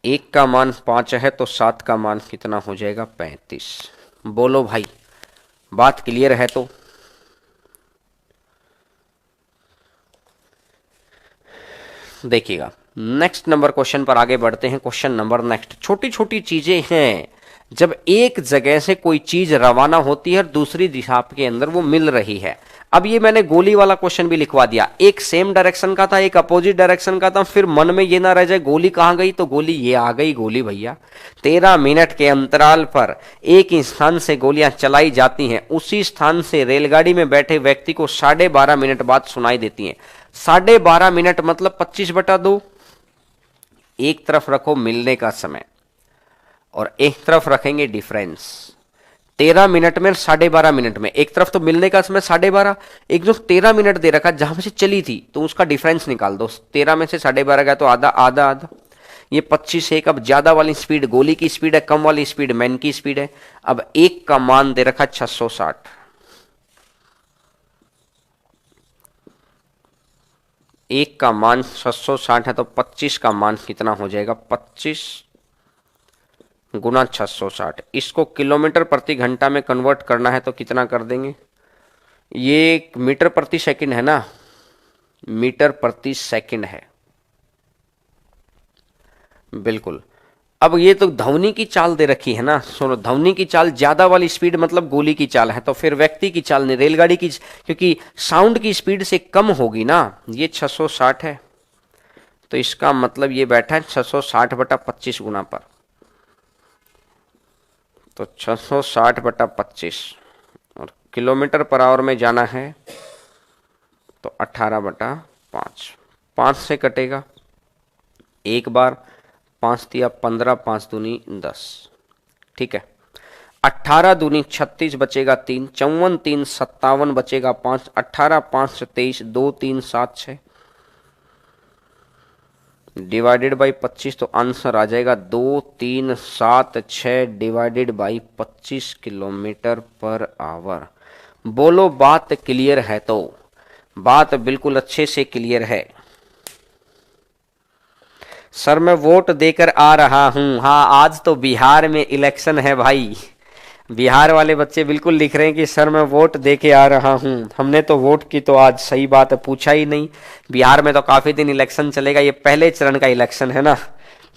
A: 1 का मान 5 है तो 7 का मान कितना हो जाएगा 35। बोलो भाई बात क्लियर है तो। देखिएगा नेक्स्ट नंबर क्वेश्चन पर आगे बढ़ते हैं। क्वेश्चन नंबर नेक्स्ट, छोटी छोटी चीजें हैं, जब एक जगह से कोई चीज रवाना होती है और दूसरी दिशा के अंदर वो मिल रही है। अब ये मैंने गोली वाला क्वेश्चन भी लिखवा दिया, एक सेम डायरेक्शन का था एक अपोजिट डायरेक्शन का था, फिर मन में ये ना रह जाए गोली कहां गई, तो गोली ये आ गई गोली भैया। 13 मिनट के अंतराल पर एक ही स्थान से गोलियां चलाई जाती हैं, उसी स्थान से रेलगाड़ी में बैठे व्यक्ति को 12.5 मिनट बाद सुनाई देती हैं। 12.5 मिनट मतलब 25/2। एक तरफ रखो मिलने का समय और एक तरफ रखेंगे डिफरेंस। 13 मिनट में 12.5 मिनट में, एक तरफ तो मिलने का समय 12.5, एक जो 13 मिनट दे रखा जहां से चली थी तो उसका डिफरेंस निकाल दो। 13 में से 12.5 गया तो आधा आधा आधा, ये 25 है। अब ज्यादा वाली स्पीड गोली की स्पीड है, कम वाली स्पीड मैन की स्पीड है। अब एक का मान दे रखा 660, एक का मान 660 है तो 25 का मान कितना हो जाएगा, 25 गुना 660। इसको किलोमीटर प्रति घंटा में कन्वर्ट करना है तो कितना कर देंगे, ये मीटर प्रति सेकंड है ना, मीटर प्रति सेकंड है, बिल्कुल। अब ये तो ध्वनि की चाल दे रखी है ना, सुनो, ध्वनि की चाल ज्यादा वाली स्पीड मतलब गोली की चाल है, तो फिर व्यक्ति की चाल नहीं, रेलगाड़ी की, क्योंकि साउंड की स्पीड से कम होगी ना। ये 660 है तो इसका मतलब ये बैठा है 660 बटा 25 गुना पर, तो 660 बटा 25, और किलोमीटर पर आवर में जाना है तो 18 बटा 5, 5 से कटेगा एक बार, 5 दिया 15, 5 दूनी 10, ठीक है। 18 दूनी 36 बचेगा 3, 54 3 57 बचेगा 5, 18 5 23, 2 3 7 6 डिवाइडेड बाई 25, तो आंसर आ जाएगा 2 3 7 6 divided by 25 kilometre per hour. बोलो बात क्लियर है? तो बात बिल्कुल अच्छे से क्लियर है। सर मैं वोट देकर आ रहा हूं। हाँ, आज तो बिहार में इलेक्शन है भाई, बिहार वाले बच्चे बिल्कुल लिख रहे हैं कि सर मैं वोट दे के आ रहा हूं। हमने तो वोट की तो आज, सही बात है, पूछा ही नहीं। बिहार में तो काफी दिन इलेक्शन चलेगा, ये पहले चरण का इलेक्शन है ना,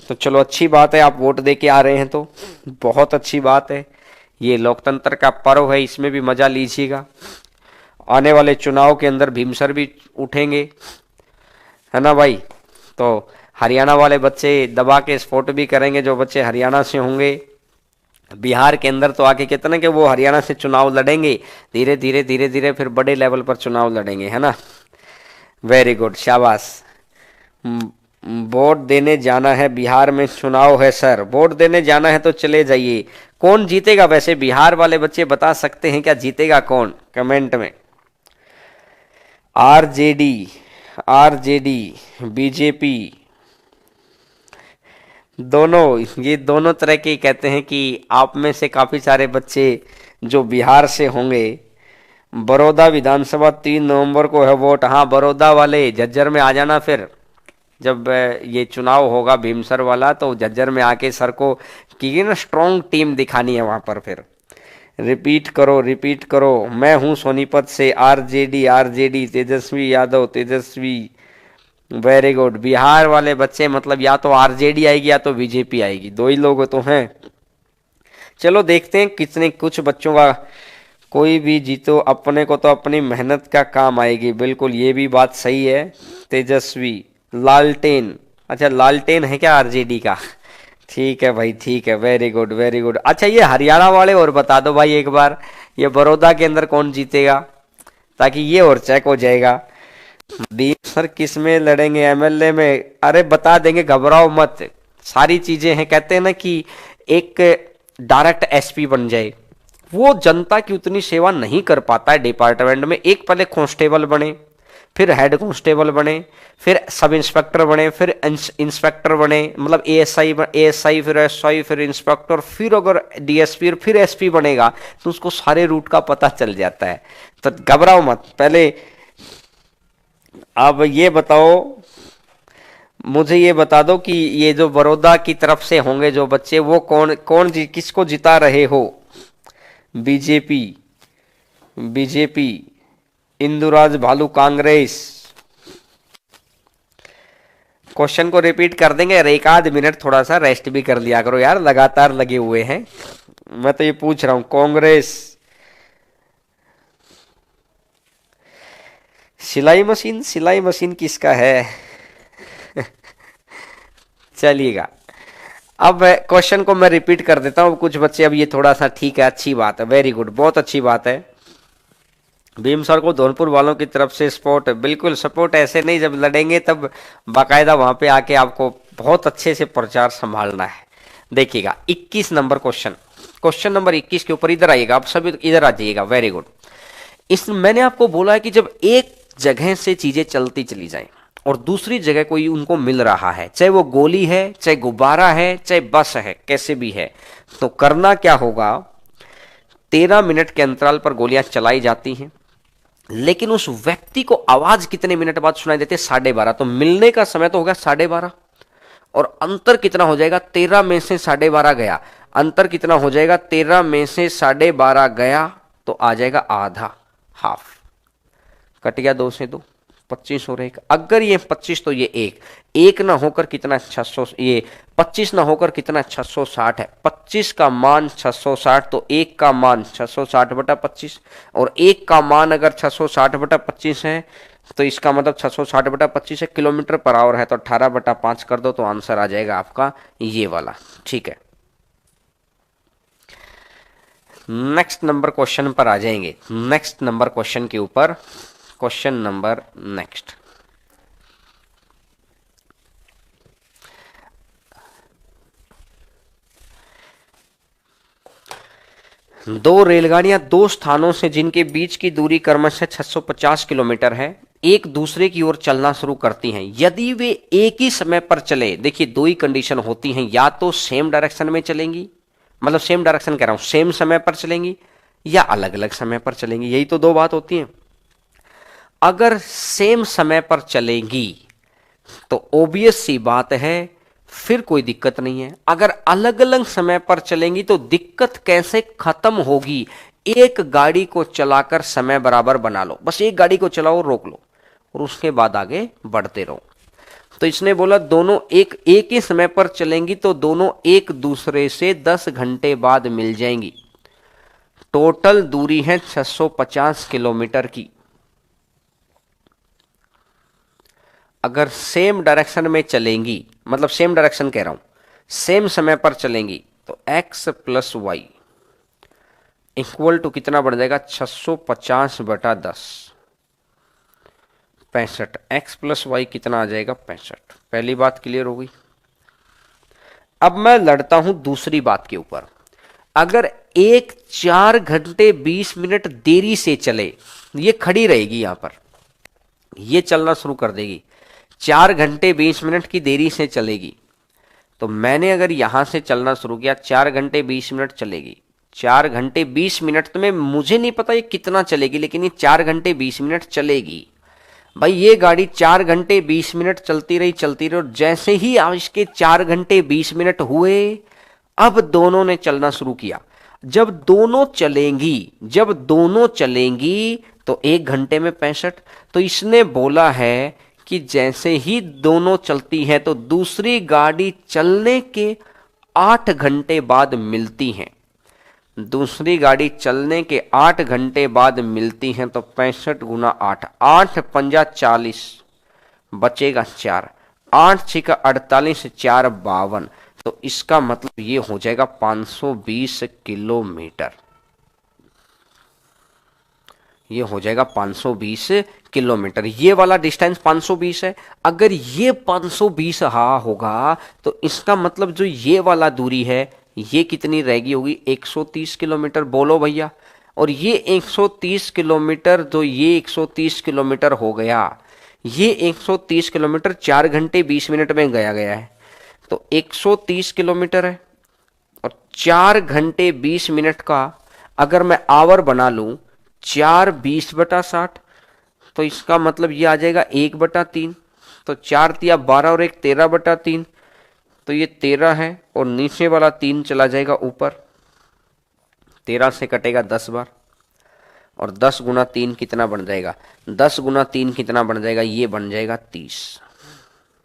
A: तो चलो अच्छी बात है, आप वोट दे के आ रहे हैं तो बहुत अच्छी बात है। ये लोकतंत्र का पर्व है, इसमें भी मजा लीजिएगा। आने वाले चुनाव के अंदर भीमसर भी उठेंगे, है ना भाई, तो हरियाणा वाले बच्चे दबा के स्पोर्ट भी करेंगे, जो बच्चे हरियाणा से होंगे। बिहार के अंदर तो आके कहते ना कि वो हरियाणा से चुनाव लड़ेंगे, धीरे धीरे धीरे धीरे फिर बड़े लेवल पर चुनाव लड़ेंगे, है ना। वेरी गुड, शाबाश। वोट देने जाना है, बिहार में चुनाव है सर, वोट देने जाना है तो चले जाइए। कौन जीतेगा वैसे, बिहार वाले बच्चे बता सकते हैं क्या जीतेगा कौन, कमेंट में। आरजेडी, आरजेडी, बीजेपी, दोनों, ये दोनों तरह के कहते हैं कि आप में से काफी सारे बच्चे जो बिहार से होंगे। बड़ौदा विधानसभा 3 नवंबर को है वोट। हाँ, बड़ौदा वाले झज्जर में आ जाना, फिर जब ये चुनाव होगा भीमसर वाला तो झज्जर में आके सर को की ना स्ट्रॉन्ग टीम दिखानी है वहां पर। फिर रिपीट करो, रिपीट करो, मैं हूं सोनीपत से, आरजेडी, आरजेडी, तेजस्वी यादव, तेजस्वी। Very good. बिहार वाले बच्चे मतलब या तो आरजेडी आएगी या तो बीजेपी आएगी, दो ही लोग तो हैं। चलो देखते हैं कितने, कुछ बच्चों का, कोई भी जीतो, अपने को तो अपनी मेहनत का काम आएगी, बिल्कुल ये भी बात सही है। तेजस्वी, लालटेन, अच्छा लालटेन है क्या आरजेडी का, ठीक है भाई, ठीक है, वेरी गुड, वेरी गुड। अच्छा ये हरियाणा वाले और बता दो भाई एक बार, ये बड़ौदा के अंदर कौन जीतेगा, ताकि ये और चेक हो जाएगा। सर किस में लड़ेंगे, एमएलए में? अरे बता देंगे, घबराओ मत, सारी चीजें हैं। कहते हैं ना कि एक डायरेक्ट एसपी बन जाए, वो जनता की उतनी सेवा नहीं कर पाता है डिपार्टमेंट में। एक पहले कांस्टेबल बने, फिर हेड कांस्टेबल बने, फिर सब इंस्पेक्टर बने, फिर इंस्पेक्टर बने, मतलब एएसआई, एएसआई फिर एसआई, फिर इंस्पेक्टर, फिर अगर डीएसपी, फिर एसपी बनेगा तो उसको सारे रूट का पता चल जाता है। तो घबराओ मत। पहले अब ये बताओ, मुझे ये बता दो कि ये जो बड़ौदा की तरफ से होंगे जो बच्चे, वो कौन कौन किसको जिता रहे हो? बीजेपी, बीजेपी, इंदुराज भालू कांग्रेस। क्वेश्चन को रिपीट कर देंगे और एक आध मिनट थोड़ा सा रेस्ट भी कर लिया करो यार, लगातार लगे हुए हैं। मैं तो ये पूछ रहा हूं, कांग्रेस, सिलाई मशीन, सिलाई मशीन किसका है? चलिएगा, अब क्वेश्चन को मैं रिपीट कर देता हूं कुछ बच्चे, अब ये थोड़ा सा ठीक है, अच्छी बात है, वेरी गुड, बहुत अच्छी बात है। भीम सर को धौलपुर वालों की तरफ से सपोर्ट, बिल्कुल सपोर्ट, ऐसे नहीं, जब लड़ेंगे तब बाकायदा वहां पे आके आपको बहुत अच्छे से प्रचार संभालना है। देखिएगा 21 नंबर क्वेश्चन, क्वेश्चन नंबर 21 के ऊपर इधर आइएगा, आप सभी इधर आ जाइएगा, वेरी गुड। इस मैंने आपको बोला है कि जब एक जगह से चीजें चलती चली जाएं और दूसरी जगह कोई उनको मिल रहा है, चाहे वो गोली है, चाहे गुब्बारा है, चाहे बस है, कैसे भी है, तो करना क्या होगा, 13 मिनट के अंतराल पर गोलियां चलाई जाती हैं। लेकिन उस व्यक्ति को आवाज कितने मिनट बाद सुनाई देती है? 12:30। तो मिलने का समय तो होगा 12:30, और अंतर कितना हो जाएगा? 13 में से 12:30 गया, अंतर कितना हो जाएगा? 13 में से 12:30 गया तो आ जाएगा आधा, हाफ। कट गया 2 से 2, 25 हो रहेगा। अगर ये 25 तो ये एक ना होकर कितना 600, ये 25 ना होकर कितना 660 है। 25 का मान 660, तो एक का मान 660/25, और एक का मान अगर 660/25 है तो इसका मतलब 660/25 है, किलोमीटर पर आवर है, तो 18/5 कर दो तो आंसर आ जाएगा आपका ये वाला। ठीक है, नेक्स्ट नंबर क्वेश्चन पर आ जाएंगे। नेक्स्ट नंबर क्वेश्चन के ऊपर, क्वेश्चन नंबर नेक्स्ट। दो रेलगाड़ियां दो स्थानों से जिनके बीच की दूरी क्रमशः 650 किलोमीटर है, एक दूसरे की ओर चलना शुरू करती हैं। यदि वे एक ही समय पर चले, देखिए दो ही कंडीशन होती हैं, या तो सेम डायरेक्शन में चलेंगी, मतलब सेम डायरेक्शन कह रहा हूं, सेम समय पर चलेंगी, या अलग अलग समय पर चलेंगी, यही तो दो बात होती है। अगर सेम समय पर चलेंगी तो ओबियस सी बात है, फिर कोई दिक्कत नहीं है। अगर अलग अलग समय पर चलेंगी तो दिक्कत कैसे खत्म होगी? एक गाड़ी को चलाकर समय बराबर बना लो, बस एक गाड़ी को चलाओ, रोक लो, और उसके बाद आगे बढ़ते रहो। तो इसने बोला दोनों एक ही समय पर चलेंगी तो दोनों एक दूसरे से 10 घंटे बाद मिल जाएंगी। टोटल दूरी है 650 किलोमीटर की। अगर सेम डायरेक्शन में चलेंगी, मतलब सेम डायरेक्शन कह रहा हूं, सेम समय पर चलेंगी, तो x + y इक्वल टू कितना बढ़ जाएगा? 650/10, 65। x + y कितना आ जाएगा? 65। पहली बात क्लियर हो गई। अब मैं लड़ता हूं दूसरी बात के ऊपर। अगर एक 4 घंटे 20 मिनट देरी से चले, ये खड़ी रहेगी यहां पर, ये चलना शुरू कर देगी, 4 घंटे 20 मिनट की देरी से चलेगी। तो मैंने अगर यहां से चलना शुरू किया, 4 घंटे 20 मिनट चलेगी, 4 घंटे 20 मिनट तो मैं, मुझे नहीं पता ये कितना चलेगी, लेकिन ये 4 घंटे 20 मिनट चलेगी। भाई ये गाड़ी 4 घंटे 20 मिनट चलती रही, और जैसे ही आज इसके 4 घंटे 20 मिनट हुए, अब दोनों ने चलना शुरू किया। जब दोनों चलेंगी तो 1 घंटे में 65। तो इसने बोला है कि जैसे ही दोनों चलती है तो दूसरी गाड़ी चलने के 8 घंटे बाद मिलती हैं। दूसरी गाड़ी चलने के 8 घंटे बाद मिलती हैं, तो 65 × 8, 8 × 5 = 40, बचेगा 4, 8 × 6 = 48, 4 = 52। तो इसका मतलब ये हो जाएगा 520 किलोमीटर। ये हो जाएगा 520 किलोमीटर। ये वाला डिस्टेंस 520 है। अगर ये 520 होगा तो इसका मतलब जो ये वाला दूरी है ये कितनी रहेगी? होगी 130 किलोमीटर। बोलो भैया। और ये 130 किलोमीटर, जो ये 130 किलोमीटर हो गया, ये 130 किलोमीटर 4 घंटे 20 मिनट में गया है, तो 130 किलोमीटर है। और 4 घंटे 20 मिनट का अगर मैं आवर बना लूं, 4 20/60, तो इसका मतलब ये आ जाएगा 1/3। तो 4 × 12 और 1 13/3, तो ये 13 है, और नीचे वाला 3 चला जाएगा ऊपर, 13 से कटेगा 10 बार, और 10 × 3 कितना बन जाएगा? 10 × 3 कितना बन जाएगा? ये बन जाएगा 30।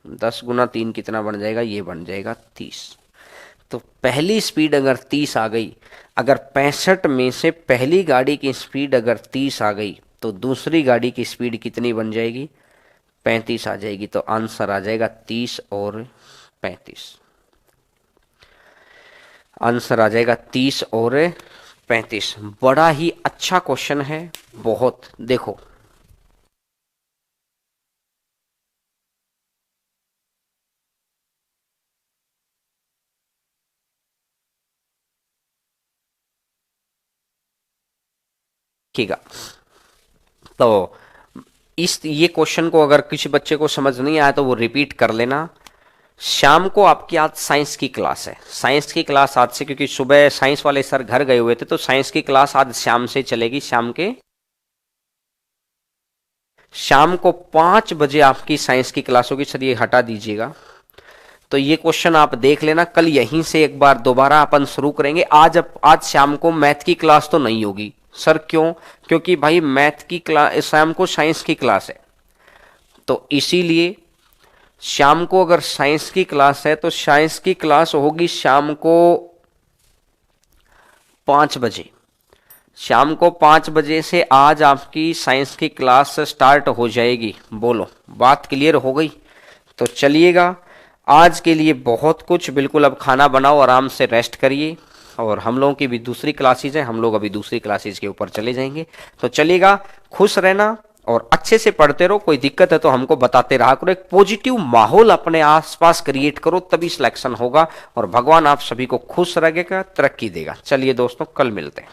A: 10 × 3 कितना बन जाएगा? ये बन जाएगा 30। तो पहली स्पीड अगर 30 आ गई, अगर 65 में से पहली गाड़ी की स्पीड अगर 30 आ गई, तो दूसरी गाड़ी की स्पीड कितनी बन जाएगी? 35 आ जाएगी। तो आंसर आ जाएगा 30 और 35। आंसर आ जाएगा 30 और 35। बड़ा ही अच्छा क्वेश्चन है, बहुत। देखो देखिएगा, तो ये क्वेश्चन को अगर किसी बच्चे को समझ नहीं आया तो वो रिपीट कर लेना। शाम को आपकी आज साइंस की क्लास है। साइंस की क्लास आज से, क्योंकि सुबह साइंस वाले सर घर गए हुए थे, तो साइंस की क्लास आज शाम से चलेगी। शाम के शाम को 5 बजे आपकी साइंस की क्लास होगी। सर ये हटा दीजिएगा। तो ये क्वेश्चन आप देख लेना, कल यहीं से एक बार दोबारा अपन शुरू करेंगे। आज शाम को मैथ की क्लास तो नहीं होगी। सर क्यों? क्योंकि भाई मैथ की क्लास, शाम को साइंस की क्लास है, तो इसीलिए शाम को अगर साइंस की क्लास है तो साइंस की क्लास होगी शाम को 5 बजे। शाम को 5 बजे से आज आपकी साइंस की क्लास स्टार्ट हो जाएगी। बोलो, बात क्लियर हो गई? तो चलिएगा, आज के लिए बहुत कुछ। बिल्कुल अब खाना बनाओ, आराम से रेस्ट करिए, और हम लोगों की भी दूसरी क्लासेज है, हम लोग अभी दूसरी क्लासेज के ऊपर चले जाएंगे। तो चलिएगा, खुश रहना और अच्छे से पढ़ते रहो। कोई दिक्कत है तो हमको बताते रहा करो। एक पॉजिटिव माहौल अपने आसपास क्रिएट करो, तभी सिलेक्शन होगा, और भगवान आप सभी को खुश रखेगा, तरक्की देगा। चलिए दोस्तों, कल मिलते हैं।